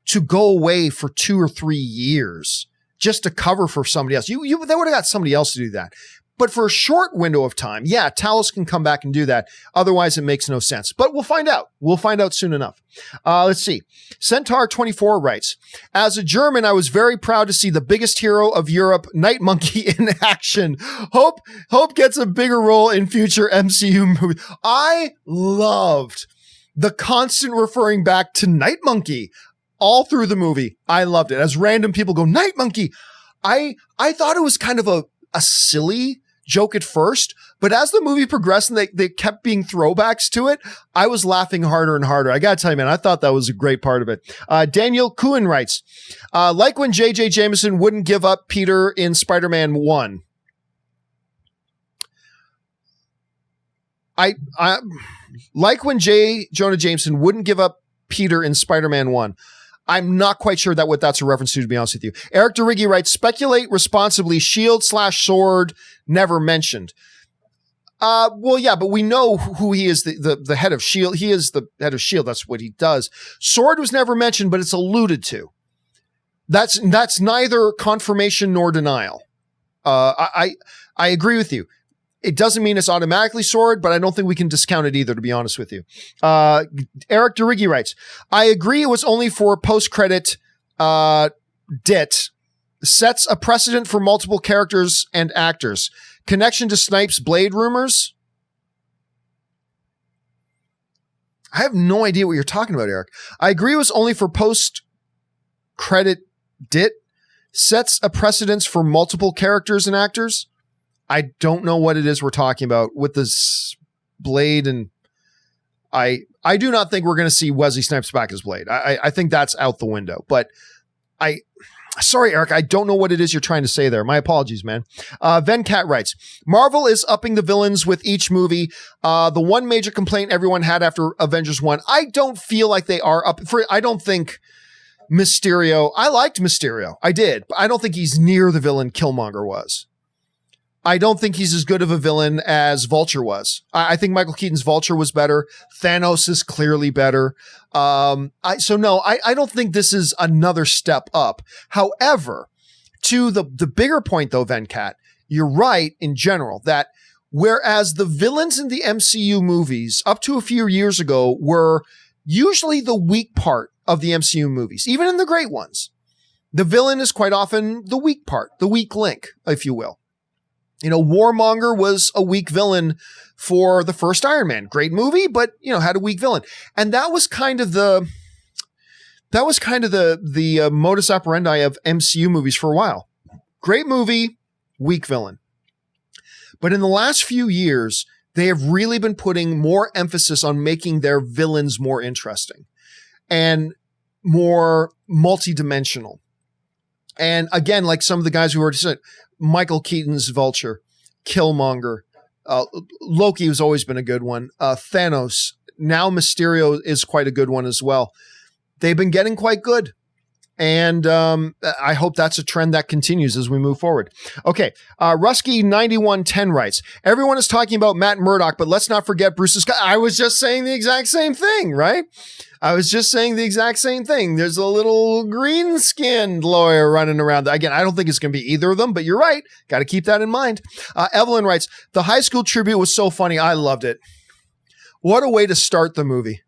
A: to go away for 2 or 3 years just to cover for somebody else. They would have got somebody else to do that. But for a short window of time, yeah, Talos can come back and do that. Otherwise, it makes no sense. But we'll find out. We'll find out soon enough. Let's see. Centaur24 writes, as a German, I was very proud to see the biggest hero of Europe, Night Monkey, in action. Hope gets a bigger role in future MCU movies. I loved the constant referring back to Night Monkey all through the movie. I loved it. As random people go, Night Monkey. I thought it was kind of a silly joke at first, but as the movie progressed and they kept being throwbacks to it, I was laughing harder and harder. I gotta tell you, man, I thought that was a great part of it. Daniel Kuhn writes, like when J.J. Jameson wouldn't give up Peter in Spider-Man 1. I like when J. Jonah Jameson wouldn't give up Peter in Spider-Man 1. I'm not quite sure what that's a reference to be honest with you. Eric DeRiggi writes, speculate responsibly, shield/sword never mentioned. Well, yeah, but we know who he is, the head of S.H.I.E.L.D. He is the head of S.H.I.E.L.D. That's what he does. Sword was never mentioned, but it's alluded to. That's neither confirmation nor denial. I agree with you. It doesn't mean it's automatically Sword, but I don't think we can discount it either, to be honest with you. Eric DeRiggi writes, I agree it was only for post-credit dit. Sets a precedent for multiple characters and actors. Connection to Snipes' Blade rumors? I have no idea what you're talking about, Eric. I agree it was only for post-credit dit. Sets a precedence for multiple characters and actors? I don't know what it is we're talking about with this Blade, and I do not think we're going to see Wesley Snipes back as Blade. I think that's out the window, but sorry, Eric, I don't know what it is you're trying to say there. My apologies, man. Venkat writes, Marvel is upping the villains with each movie. The one major complaint everyone had after Avengers 1, I don't feel like they are up for, I don't think Mysterio, I liked Mysterio. I did, but I don't think he's near the villain Killmonger was. I don't think he's as good of a villain as Vulture was. I think Michael Keaton's Vulture was better. Thanos is clearly better. I don't think this is another step up. However, to the bigger point though, Venkat, you're right in general that whereas the villains in the MCU movies up to a few years ago were usually the weak part of the MCU movies, even in the great ones, the villain is quite often the weak part, the weak link, if you will. You know, Warmonger was a weak villain for the first Iron Man. Great movie, but, had a weak villain. And that was kind of the modus operandi of MCU movies for a while. Great movie, weak villain. But in the last few years, they have really been putting more emphasis on making their villains more interesting and more multidimensional. And again, like some of the guys who already said, Michael Keaton's Vulture, Killmonger, Loki has always been a good one. Thanos, now Mysterio is quite a good one as well. they've been getting quite good. And I hope that's a trend that continues as we move forward. Okay, Rusky9110 writes, everyone is talking about Matt Murdock, but let's not forget Bruce Scott. I was just saying the exact same thing, right? I was just saying the exact same thing. There's a little green-skinned lawyer running around. Again, I don't think it's going to be either of them, but you're right. Got to keep that in mind. Evelyn writes, the high school tribute was so funny. I loved it. What a way to start the movie.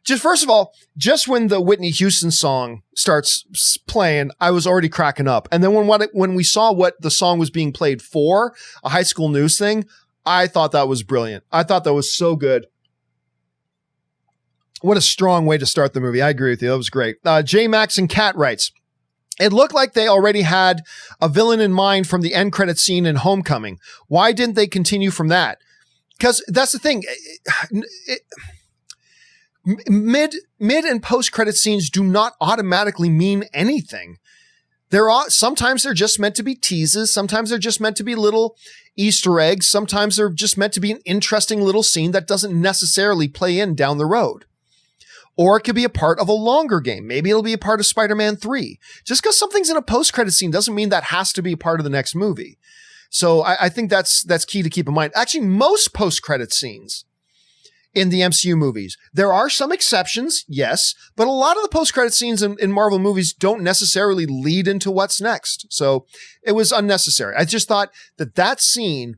A: Just first of all, just when the Whitney Houston song starts playing, I was already cracking up. And then when we saw what the song was being played for, a high school news thing, I thought that was brilliant. I thought that was so good. What a strong way to start the movie. I agree with you. That was great. J. Max and Cat writes, it looked like they already had a villain in mind from the end credit scene in Homecoming. Why didn't they continue from that? Because that's the thing. Mid and post credit scenes do not automatically mean anything. Sometimes they're just meant to be teases. Sometimes they're just meant to be little Easter eggs. Sometimes they're just meant to be an interesting little scene that doesn't necessarily play in down the road. Or it could be a part of a longer game. Maybe it'll be a part of Spider-Man 3. Just because something's in a post-credit scene doesn't mean that has to be a part of the next movie. So I think that's key to keep in mind. Actually, most post-credit scenes in the MCU movies, there are some exceptions, yes, but a lot of the post-credit scenes in Marvel movies don't necessarily lead into what's next. So it was unnecessary. I just thought that scene,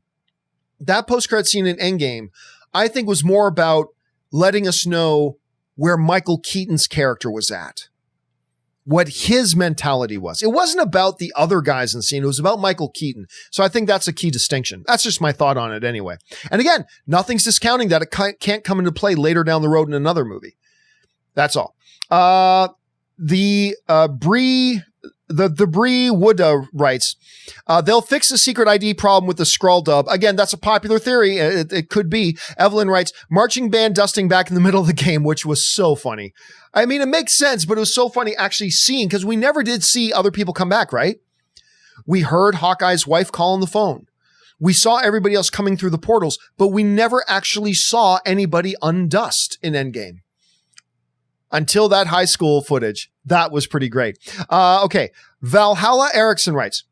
A: that post-credit scene in Endgame, I think was more about letting us know where Michael Keaton's character was at, what his mentality was. It wasn't about the other guys in the scene. It was about Michael Keaton. So I think that's a key distinction. That's just my thought on it anyway. And again, nothing's discounting that it can't come into play later down the road in another movie. That's all. The Bree Wood writes, they'll fix the secret ID problem with the Skrull dub. Again, that's a popular theory. It could be. Evelyn writes, marching band dusting back in the middle of the game, which was so funny. I mean, it makes sense, but it was so funny actually seeing, because we never did see other people come back, right? We heard Hawkeye's wife call on the phone. We saw everybody else coming through the portals, but we never actually saw anybody undust in Endgame. Until that high school footage. That was pretty great. Okay. Valhalla Erickson writes,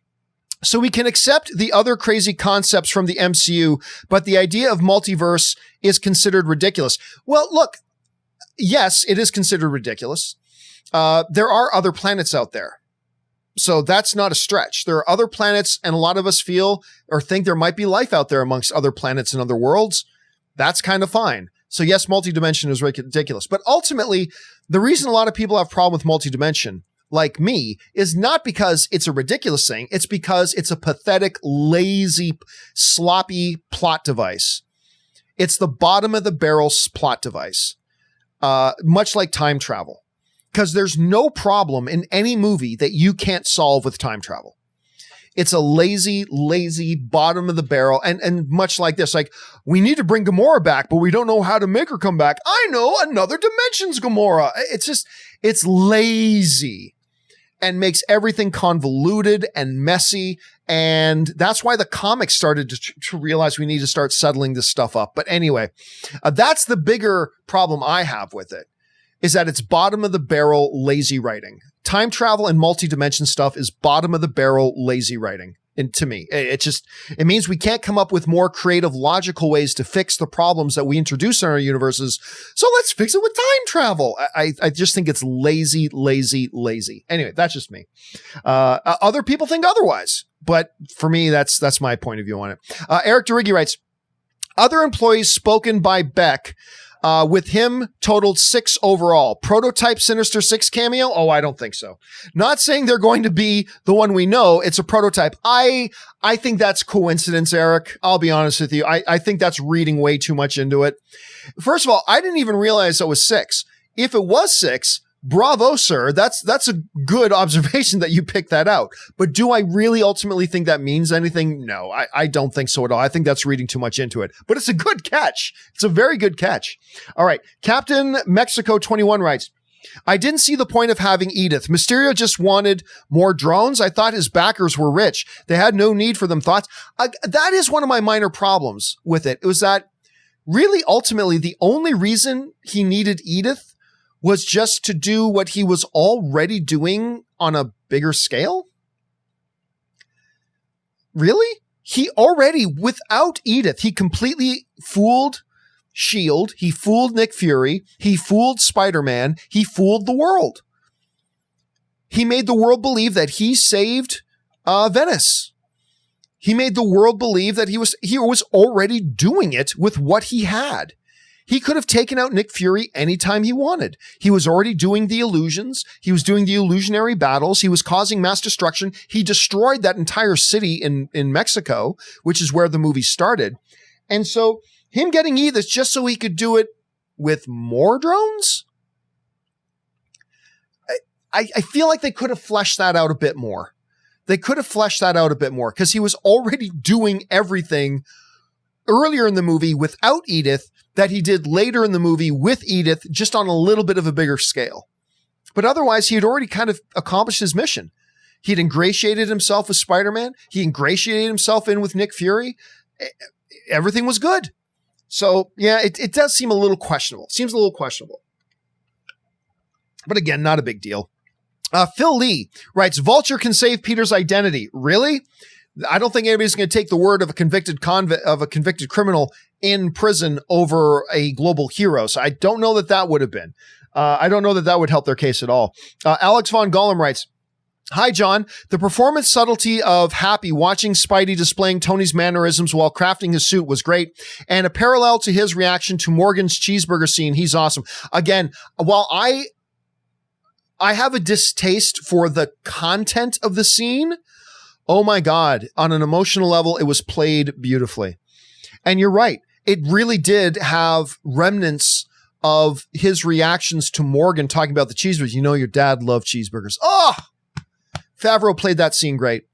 A: so we can accept the other crazy concepts from the MCU, but the idea of multiverse is considered ridiculous. Well, look, yes, it is considered ridiculous. There are other planets out there. So that's not a stretch. There are other planets, and a lot of us feel or think there might be life out there amongst other planets and other worlds. That's kind of fine. So yes, multidimension is ridiculous. But ultimately, the reason a lot of people have problem with multidimension, like me, is not because it's a ridiculous thing. It's because it's a pathetic, lazy, sloppy plot device. It's the bottom of the barrel plot device, much like time travel. Because there's no problem in any movie that you can't solve with time travel. It's a lazy bottom of the barrel. And much like this, like, we need to bring Gamora back, but we don't know how to make her come back. I know, another dimension's Gamora. It's lazy and makes everything convoluted and messy. And that's why the comics started to realize we need to start settling this stuff up. But anyway, that's the bigger problem I have with it, is that it's bottom of the barrel lazy writing. Time travel and multi-dimension stuff is bottom of the barrel lazy writing. And to me, it means we can't come up with more creative, logical ways to fix the problems that we introduce in our universes. So let's fix it with time travel. I just think it's lazy. Anyway, that's just me. Other people think otherwise, but for me, that's my point of view on it. Eric DeRiggi writes, other employees spoken by Beck, with him totaled 6 overall. Prototype Sinister Six cameo? Oh, I don't think so. Not saying they're going to be the one we know. It's a prototype. I think that's coincidence, Eric. I'll be honest with you. I think that's reading way too much into it. First of all, I didn't even realize it was 6. If it was 6, bravo, sir. That's a good observation that you picked that out. But do I really ultimately think that means anything? No, I don't think so at all. I think that's reading too much into it. But it's a good catch. It's a very good catch. All right. Captn Mexico21 writes, I didn't see the point of having Edith. Mysterio just wanted more drones. I thought his backers were rich. They had no need for them. Thoughts? That is one of my minor problems with it. It was that really ultimately the only reason he needed Edith was just to do what he was already doing on a bigger scale? Really? He already, without Edith, he completely fooled S.H.I.E.L.D., he fooled Nick Fury, he fooled Spider-Man, he fooled the world. He made the world believe that he saved Venice. He made the world believe that he was already doing it with what he had. He could have taken out Nick Fury anytime he wanted. He was already doing the illusions. He was doing the illusionary battles. He was causing mass destruction. He destroyed that entire city in Mexico, which is where the movie started. And so him getting Edith just so he could do it with more drones? I feel like they could have fleshed that out a bit more. They could have fleshed that out a bit more because he was already doing everything earlier in the movie without Edith that he did later in the movie with Edith, just on a little bit of a bigger scale. But otherwise, he had already kind of accomplished his mission. He'd ingratiated himself with Spider-Man. He ingratiated himself in with Nick Fury. Everything was good. So, yeah, it does seem a little questionable. Seems a little questionable. But again, not a big deal. Phil Lee writes, Vulture can save Peter's identity. Really? I don't think anybody's going to take the word of a convicted criminal in prison over a global hero. So I don't know that would have been. I don't know that would help their case at all. Alex Von Gollum writes, Hi, John. The performance subtlety of Happy watching Spidey displaying Tony's mannerisms while crafting his suit was great. And a parallel to his reaction to Morgan's cheeseburger scene. He's awesome. Again, while I have a distaste for the content of the scene, oh my God, on an emotional level, it was played beautifully. And you're right. It really did have remnants of his reactions to Morgan talking about the cheeseburgers. You know, your dad loved cheeseburgers. Oh, Favreau played that scene great.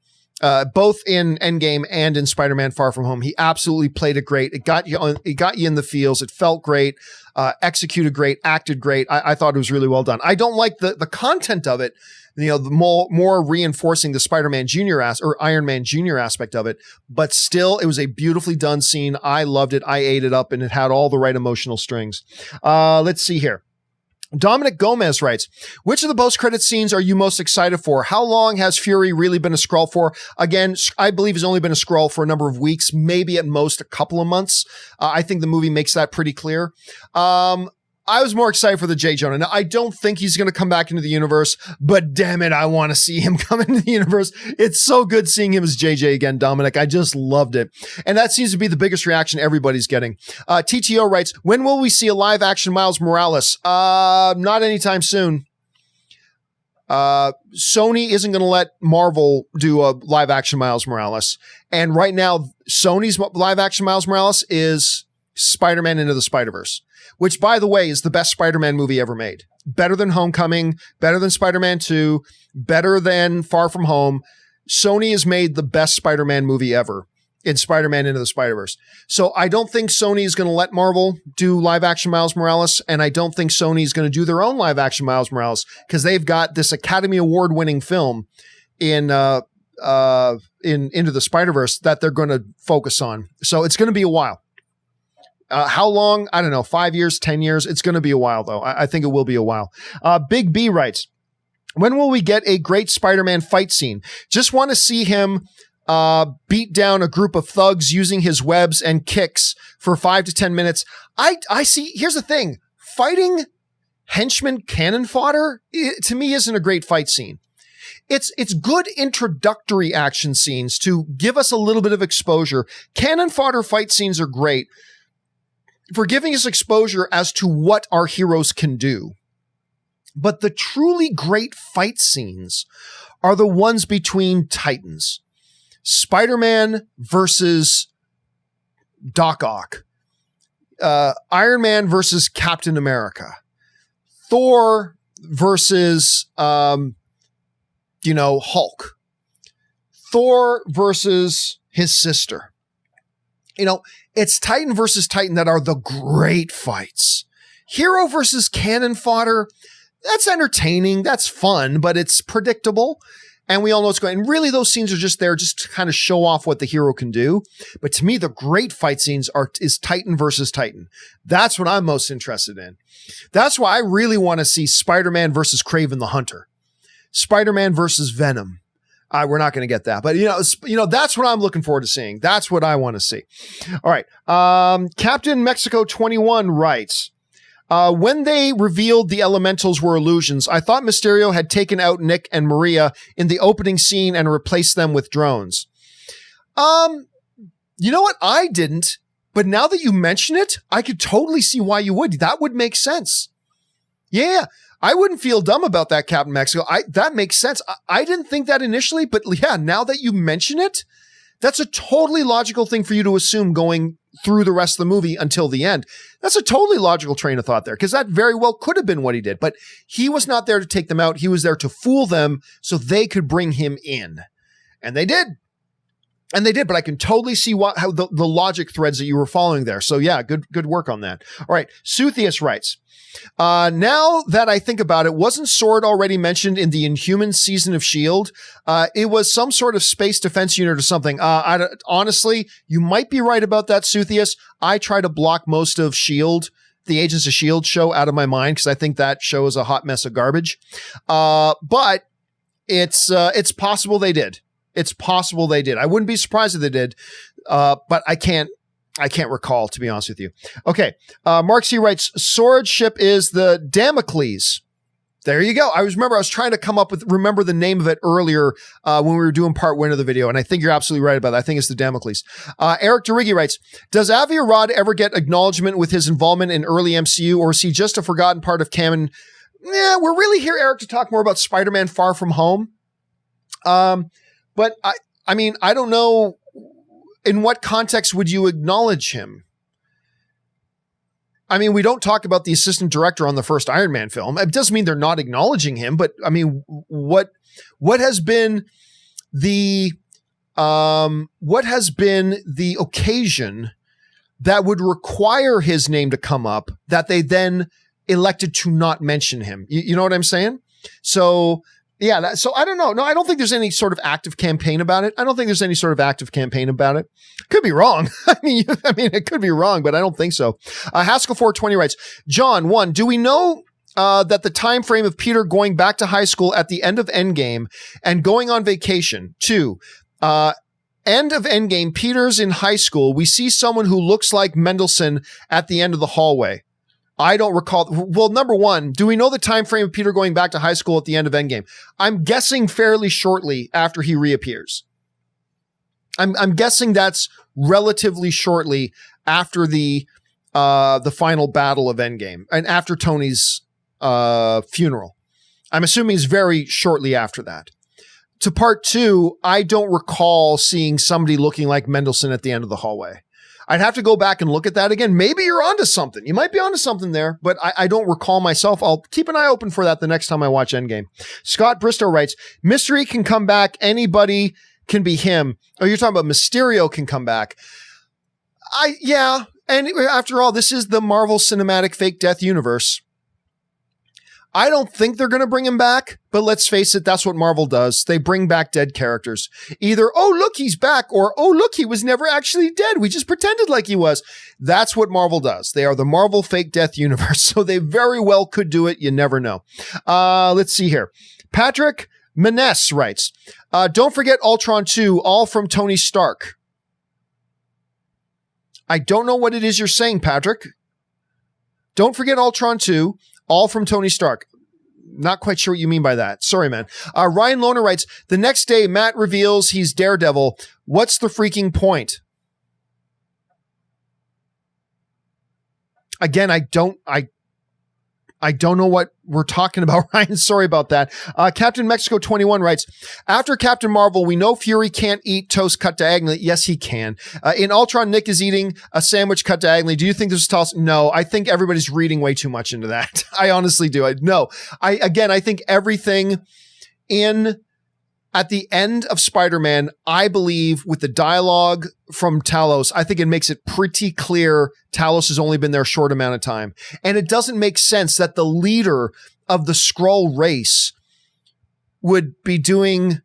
A: Both in Endgame and in Spider-Man Far From Home. He absolutely played it great. It got you in the feels. It felt great, executed great, acted great. I thought it was really well done. I don't like the content of it, you know, the more reinforcing the Spider-Man Jr. or Iron Man Jr. aspect of it, but still it was a beautifully done scene. I loved it. I ate it up and it had all the right emotional strings. Let's see here. Dominic Gomez writes, which of the post-credit scenes are you most excited for? How long has Fury really been a Skrull for? Again, I believe he's only been a Skrull for a number of weeks, maybe at most a couple of months. I think the movie makes that pretty clear. I was more excited for the J. Jonah. Now, I don't think he's going to come back into the universe, but damn it, I want to see him come into the universe. It's so good seeing him as JJ again, Dominic. I just loved it. And that seems to be the biggest reaction everybody's getting. TTO writes, when will we see a live action Miles Morales? Not anytime soon. Sony isn't going to let Marvel do a live action Miles Morales. And right now, Sony's live action Miles Morales is Spider-Man Into the Spider-Verse, which, by the way, is the best Spider-Man movie ever made. Better than Homecoming, better than Spider-Man 2, better than Far From Home. Sony has made the best Spider-Man movie ever in Spider-Man Into the Spider-Verse. So I don't think Sony is going to let Marvel do live-action Miles Morales, and I don't think Sony is going to do their own live-action Miles Morales because they've got this Academy Award-winning film in Into the Spider-Verse that they're going to focus on. So it's going to be a while. How long? I don't know, 5 years, 10 years. It's going to be a while, though. I think it will be a while. Big B writes, when will we get a great Spider-Man fight scene? Just want to see him beat down a group of thugs using his webs and kicks for 5 to 10 minutes. I see. Here's the thing. Fighting henchman cannon fodder, to me, isn't a great fight scene. It's good introductory action scenes to give us a little bit of exposure. Cannon fodder fight scenes are great for giving us exposure as to what our heroes can do. But the truly great fight scenes are the ones between Titans. Spider-Man versus Doc Ock. Iron Man versus Captain America. Thor versus, Hulk. Thor versus his sister. It's Titan versus Titan that are the great fights. Hero versus cannon fodder, that's entertaining, that's fun, but it's predictable. And we all know what's going on. And really, those scenes are just there just to kind of show off what the hero can do. But to me, the great fight scenes is Titan versus Titan. That's what I'm most interested in. That's why I really want to see Spider-Man versus Kraven the Hunter. Spider-Man versus Venom. We're not going to get that. But, that's what I'm looking forward to seeing. That's what I want to see. All right. Captn Mexico21 writes, when they revealed the elementals were illusions, I thought Mysterio had taken out Nick and Maria in the opening scene and replaced them with drones. You know what? I didn't. But now that you mention it, I could totally see why you would. That would make sense. Yeah. I wouldn't feel dumb about that, Captn Mexico. That makes sense. I didn't think that initially, but yeah, now that you mention it, that's a totally logical thing for you to assume going through the rest of the movie until the end. That's a totally logical train of thought there, because that very well could have been what he did, but he was not there to take them out. He was there to fool them so they could bring him in. And they did. But I can totally see how the logic threads that you were following there. So yeah, good work on that. All right. Suthius writes, now that I think about it, wasn't Sword already mentioned in the Inhuman season of S.H.I.E.L.D.? It was some sort of space defense unit or something. Honestly, you might be right about that, Suthius. I try to block most of S.H.I.E.L.D., the Agents of S.H.I.E.L.D. show, out of my mind because I think that show is a hot mess of garbage. But it's possible they did. It's possible they did. I wouldn't be surprised if they did, but I can't recall, to be honest with you. Okay. Mark C writes, Sword ship is the Damocles. There you go. I was trying to remember the name of it earlier when we were doing part 1 of the video, and I think you're absolutely right about that. I think it's the Damocles. Eric DeRiggi writes, does Avi Arad ever get acknowledgement with his involvement in early MCU, or is he just a forgotten part of canon? Yeah, we're really here, Eric, to talk more about Spider-Man Far From Home. But I mean, I don't know, in what context would you acknowledge him? I mean, we don't talk about the assistant director on the first Iron Man film. It doesn't mean they're not acknowledging him, but I mean, what has been the occasion that would require his name to come up that they then elected to not mention him? You know what I'm saying? So yeah, so I don't know. No, I don't think there's any sort of active campaign about it. Could be wrong. I mean, it could be wrong, but I don't think so. Haskell420 writes, John, 1, do we know that the time frame of Peter going back to high school at the end of Endgame and going on vacation? 2, end of Endgame, Peter's in high school. We see someone who looks like Mendelsohn at the end of the hallway. I don't recall. Well, number 1, do we know the time frame of Peter going back to high school at the end of Endgame? I'm guessing fairly shortly after he reappears. I'm guessing that's relatively shortly after the final battle of Endgame and after Tony's funeral. I'm assuming it's very shortly after that. To part 2, I don't recall seeing somebody looking like Mendelsohn at the end of the hallway. I'd have to go back and look at that again. Maybe you're onto something. You might be onto something there, but I don't recall myself. I'll keep an eye open for that the next time I watch Endgame. Scott Bristow writes, Mystery can come back. Anybody can be him. Oh, you're talking about Mysterio can come back. Yeah. And after all, this is the Marvel Cinematic Fake Death Universe. I don't think they're going to bring him back, but let's face it, that's what Marvel does. They bring back dead characters. Either, oh, look, he's back, or, oh, look, he was never actually dead. We just pretended like he was. That's what Marvel does. They are the Marvel Fake Death Universe, so they very well could do it. You never know. Let's see here. Patrick Maness writes, don't forget Ultron 2, all from Tony Stark. I don't know what it is you're saying, Patrick. Don't forget Ultron 2. All from Tony Stark. Not quite sure what you mean by that. Sorry, man. Ryan Lohner writes, the next day, Matt reveals he's Daredevil. What's the freaking point? Again, I don't know what we're talking about, Ryan. Sorry about that. Captn Mexico21 writes, after Captain Marvel, we know Fury can't eat toast cut diagonally. Yes, he can. In Ultron, Nick is eating a sandwich cut diagonally. Do you think this is toss? No, I think everybody's reading way too much into that. I honestly do. I think everything at the end of Spider-Man, I believe with the dialogue from Talos, I think it makes it pretty clear Talos has only been there a short amount of time. And it doesn't make sense that the leader of the Skrull race would be doing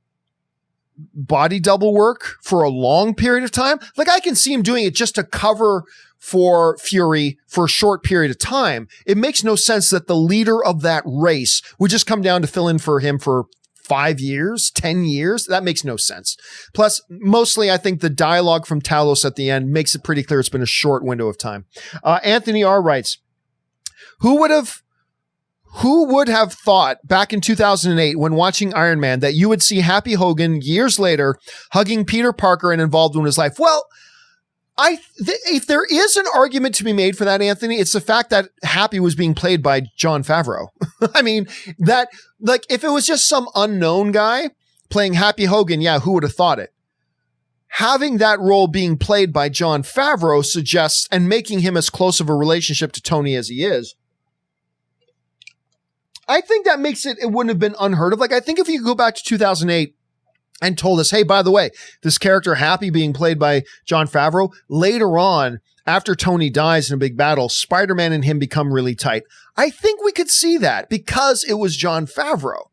A: body double work for a long period of time. Like, I can see him doing it just to cover for Fury for a short period of time. It makes no sense that the leader of that race would just come down to fill in for him for 5 years, 10 years. That makes no sense. Plus, mostly, I think the dialogue from Talos at the end makes it pretty clear it's been a short window of time. Anthony R. writes, Who would have thought back in 2008 when watching Iron Man that you would see Happy Hogan years later hugging Peter Parker and involved in his life? Well, if there is an argument to be made for that, Anthony, it's the fact that Happy was being played by Jon Favreau. I mean, that, like, if it was just some unknown guy playing Happy Hogan, yeah, who would have thought it? Having that role being played by Jon Favreau suggests, and making him as close of a relationship to Tony as he is, I think that makes it wouldn't have been unheard of. Like, I think if you go back to 2008 and told us, hey, by the way, this character Happy being played by Jon Favreau, later on, after Tony dies in a big battle, Spider-Man and him become really tight. I think we could see that because it was Jon Favreau.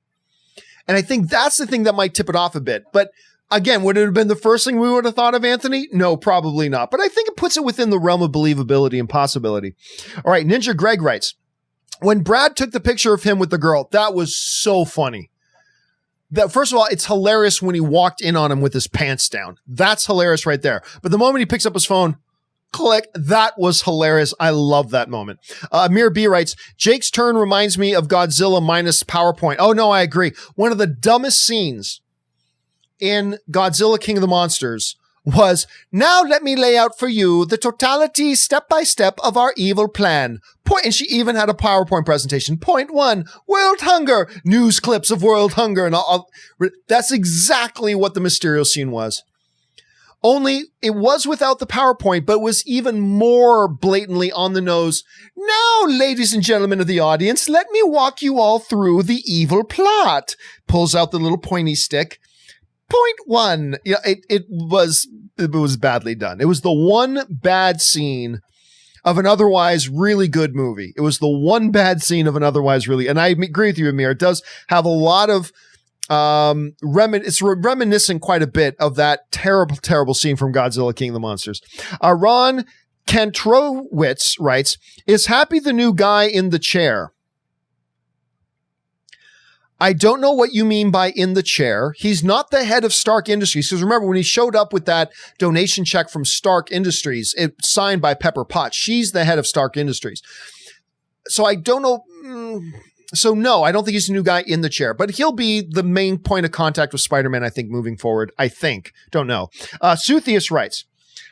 A: And I think that's the thing that might tip it off a bit. But again, would it have been the first thing we would have thought of, Anthony? No, probably not. But I think it puts it within the realm of believability and possibility. All right, Ninja Greg writes, when Brad took the picture of him with the girl, that was so funny. That, first of all, it's hilarious when he walked in on him with his pants down. That's hilarious right there. But the moment he picks up his phone, click, that was hilarious. I love that moment. Amir B writes, Jake's turn reminds me of Godzilla minus PowerPoint. Oh, no, I agree. One of the dumbest scenes in Godzilla King of the Monsters was, now let me lay out for you the totality step-by-step of our evil plan. And she even had a PowerPoint presentation. Point 1, world hunger, news clips of world hunger. And all. That's exactly what the Mysterio scene was. Only it was without the PowerPoint, but was even more blatantly on the nose. Now, ladies and gentlemen of the audience, let me walk you all through the evil plot. Pulls out the little pointy stick. Point 1, yeah, it was badly done. It was the one bad scene of an otherwise really good movie. It was the one bad scene of an otherwise really, and I agree with you, Amir. It does have a lot of it's reminiscent quite a bit of that terrible, terrible scene from Godzilla King of the Monsters. Ron Kantrowitz writes, is Happy the new guy in the chair? I don't know what you mean by in the chair. He's not the head of Stark Industries. Because remember, when he showed up with that donation check from Stark Industries, it's signed by Pepper Potts. She's the head of Stark Industries. So I don't know. So no, I don't think he's a new guy in the chair. But he'll be the main point of contact with Spider-Man, I think, moving forward. I think. Don't know. Suthius writes,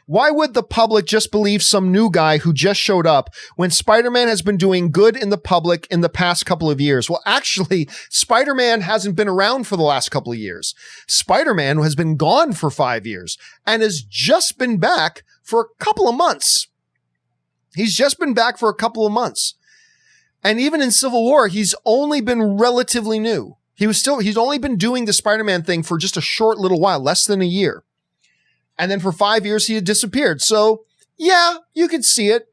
A: why would the public just believe some new guy who just showed up when Spider-Man has been doing good in the public in the past couple of years? Well, actually, Spider-Man hasn't been around for the last couple of years. Spider-Man has been gone for 5 years and has just been back for a couple of months. He's just been back for a couple of months. And even in Civil War, he's only been relatively new. He's only been doing the Spider-Man thing for just a short little while, less than a year. And then for 5 years, he had disappeared. So, yeah, you could see it.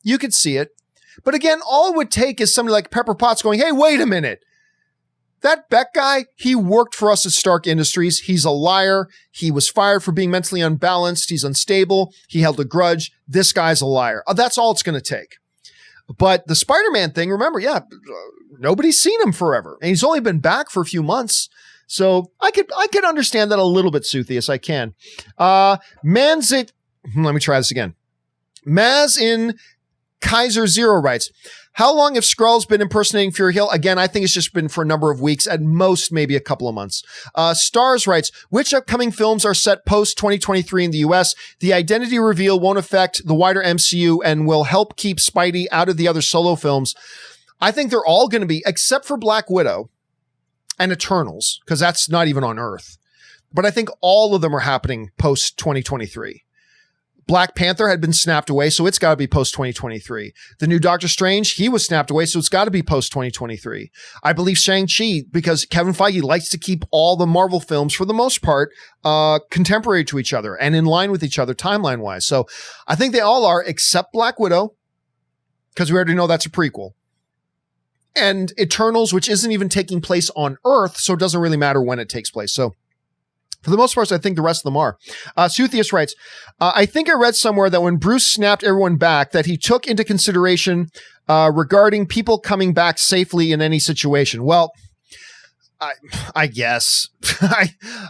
A: You could see it. But again, all it would take is somebody like Pepper Potts going, hey, wait a minute. That Beck guy, he worked for us at Stark Industries. He's a liar. He was fired for being mentally unbalanced. He's unstable. He held a grudge. This guy's a liar. That's all it's going to take. But the Spider-Man thing, remember, yeah, nobody's seen him forever. And he's only been back for a few months. So I could understand that a little bit, Suthius. I can. Let me try this again. Maz in Kaiser Zero writes, how long have Skrulls been impersonating Fury Hill? Again, I think it's just been for a number of weeks, at most maybe a couple of months. Stars writes, which upcoming films are set post-2023 in the US? The identity reveal won't affect the wider MCU and will help keep Spidey out of the other solo films. I think they're all going to be, except for Black Widow and Eternals, because that's not even on Earth. But I think all of them are happening post-2023. Black Panther had been snapped away, so it's got to be post-2023. The new Doctor Strange, he was snapped away, so it's got to be post-2023. I believe Shang-Chi, because Kevin Feige likes to keep all the Marvel films, for the most part, contemporary to each other and in line with each other timeline-wise. So I think they all are, except Black Widow, because we already know that's a prequel. And Eternals, which isn't even taking place on Earth, so it doesn't really matter when it takes place. So For the most part, I think the rest of them are. Suthius writes, I think I read somewhere that when Bruce snapped everyone back, that he took into consideration regarding people coming back safely in any situation. Well, I guess.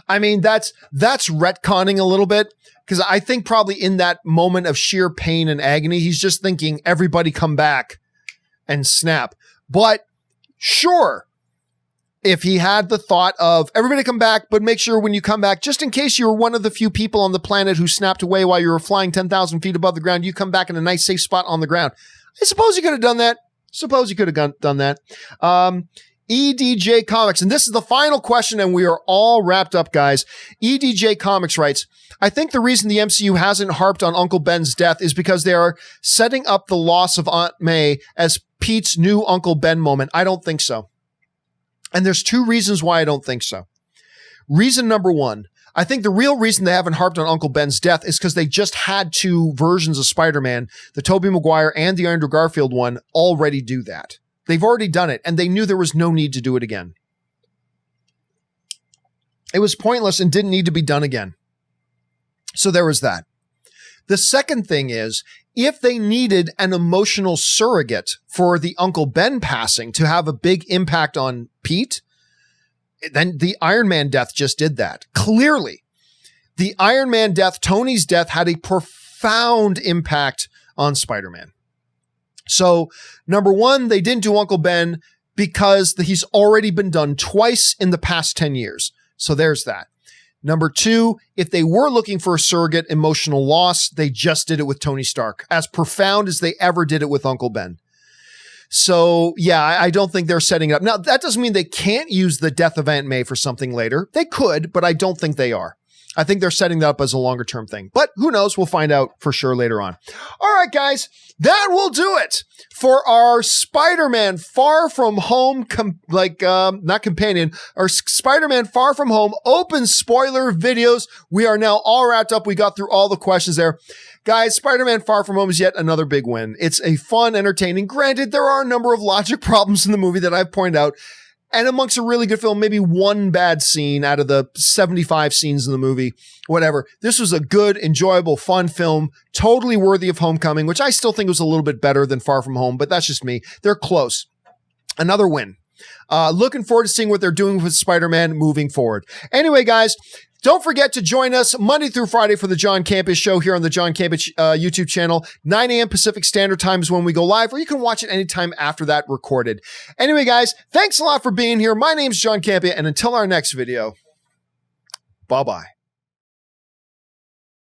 A: I mean, that's retconning a little bit, because I think probably in that moment of sheer pain and agony, he's just thinking everybody come back and snap. But sure, if he had the thought of everybody come back, but make sure when you come back, just in case you were one of the few people on the planet who snapped away while you were flying 10,000 feet above the ground, you come back in a nice safe spot on the ground. I suppose you could have done that. Done that. EDJ Comics, and this is the final question, and we are all wrapped up, guys. EDJ Comics writes, I think the reason the MCU hasn't harped on Uncle Ben's death is because they are setting up the loss of Aunt May as Pete's new Uncle Ben moment. I don't think so. And there's two reasons why I don't think so. Reason number one, I think the real reason they haven't harped on Uncle Ben's death is because they just had two versions of Spider-Man, the Tobey Maguire and the Andrew Garfield one, already do that. They've already done it, and they knew there was no need to do it again. It was pointless and didn't need to be done again. So there was that. The second thing is, if they needed an emotional surrogate for the Uncle Ben passing to have a big impact on Pete, then the Iron Man death just did that. Clearly, the Iron Man death, Tony's death, had a profound impact on Spider-Man. So, number one, they didn't do Uncle Ben because he's already been done twice in the past 10 years. So there's that. Number two, if they were looking for a surrogate emotional loss, they just did it with Tony Stark, as profound as they ever did it with Uncle Ben. So, yeah, I don't think they're setting it up. Now, that doesn't mean they can't use the death of Aunt May for something later. They could, but I don't think they are. I think they're setting that up as a longer term thing, but who knows? We'll find out for sure later on. All right, guys, that will do it for our Spider-Man Far From Home, not companion, our Spider-Man Far From Home open spoiler videos. We are now all wrapped up. We got through all the questions there. Guys, Spider-Man Far From Home is yet another big win. It's a fun, entertaining. Granted, there are a number of logic problems in the movie that I've pointed out. And amongst a really good film, maybe one bad scene out of the 75 scenes in the movie, whatever. This was a good, enjoyable, fun film, totally worthy of Homecoming, which I still think was a little bit better than Far From Home, but that's just me. They're close. Another win. Looking forward to seeing what they're doing with Spider-Man moving forward. Anyway, guys, don't forget to join us Monday through Friday for the John Campea Show here on the John Campea YouTube channel. 9 a.m. Pacific Standard Time is when we go live, or you can watch it anytime after that recorded. Anyway, guys, thanks a lot for being here. My name's John Campea, and until our next video, bye-bye.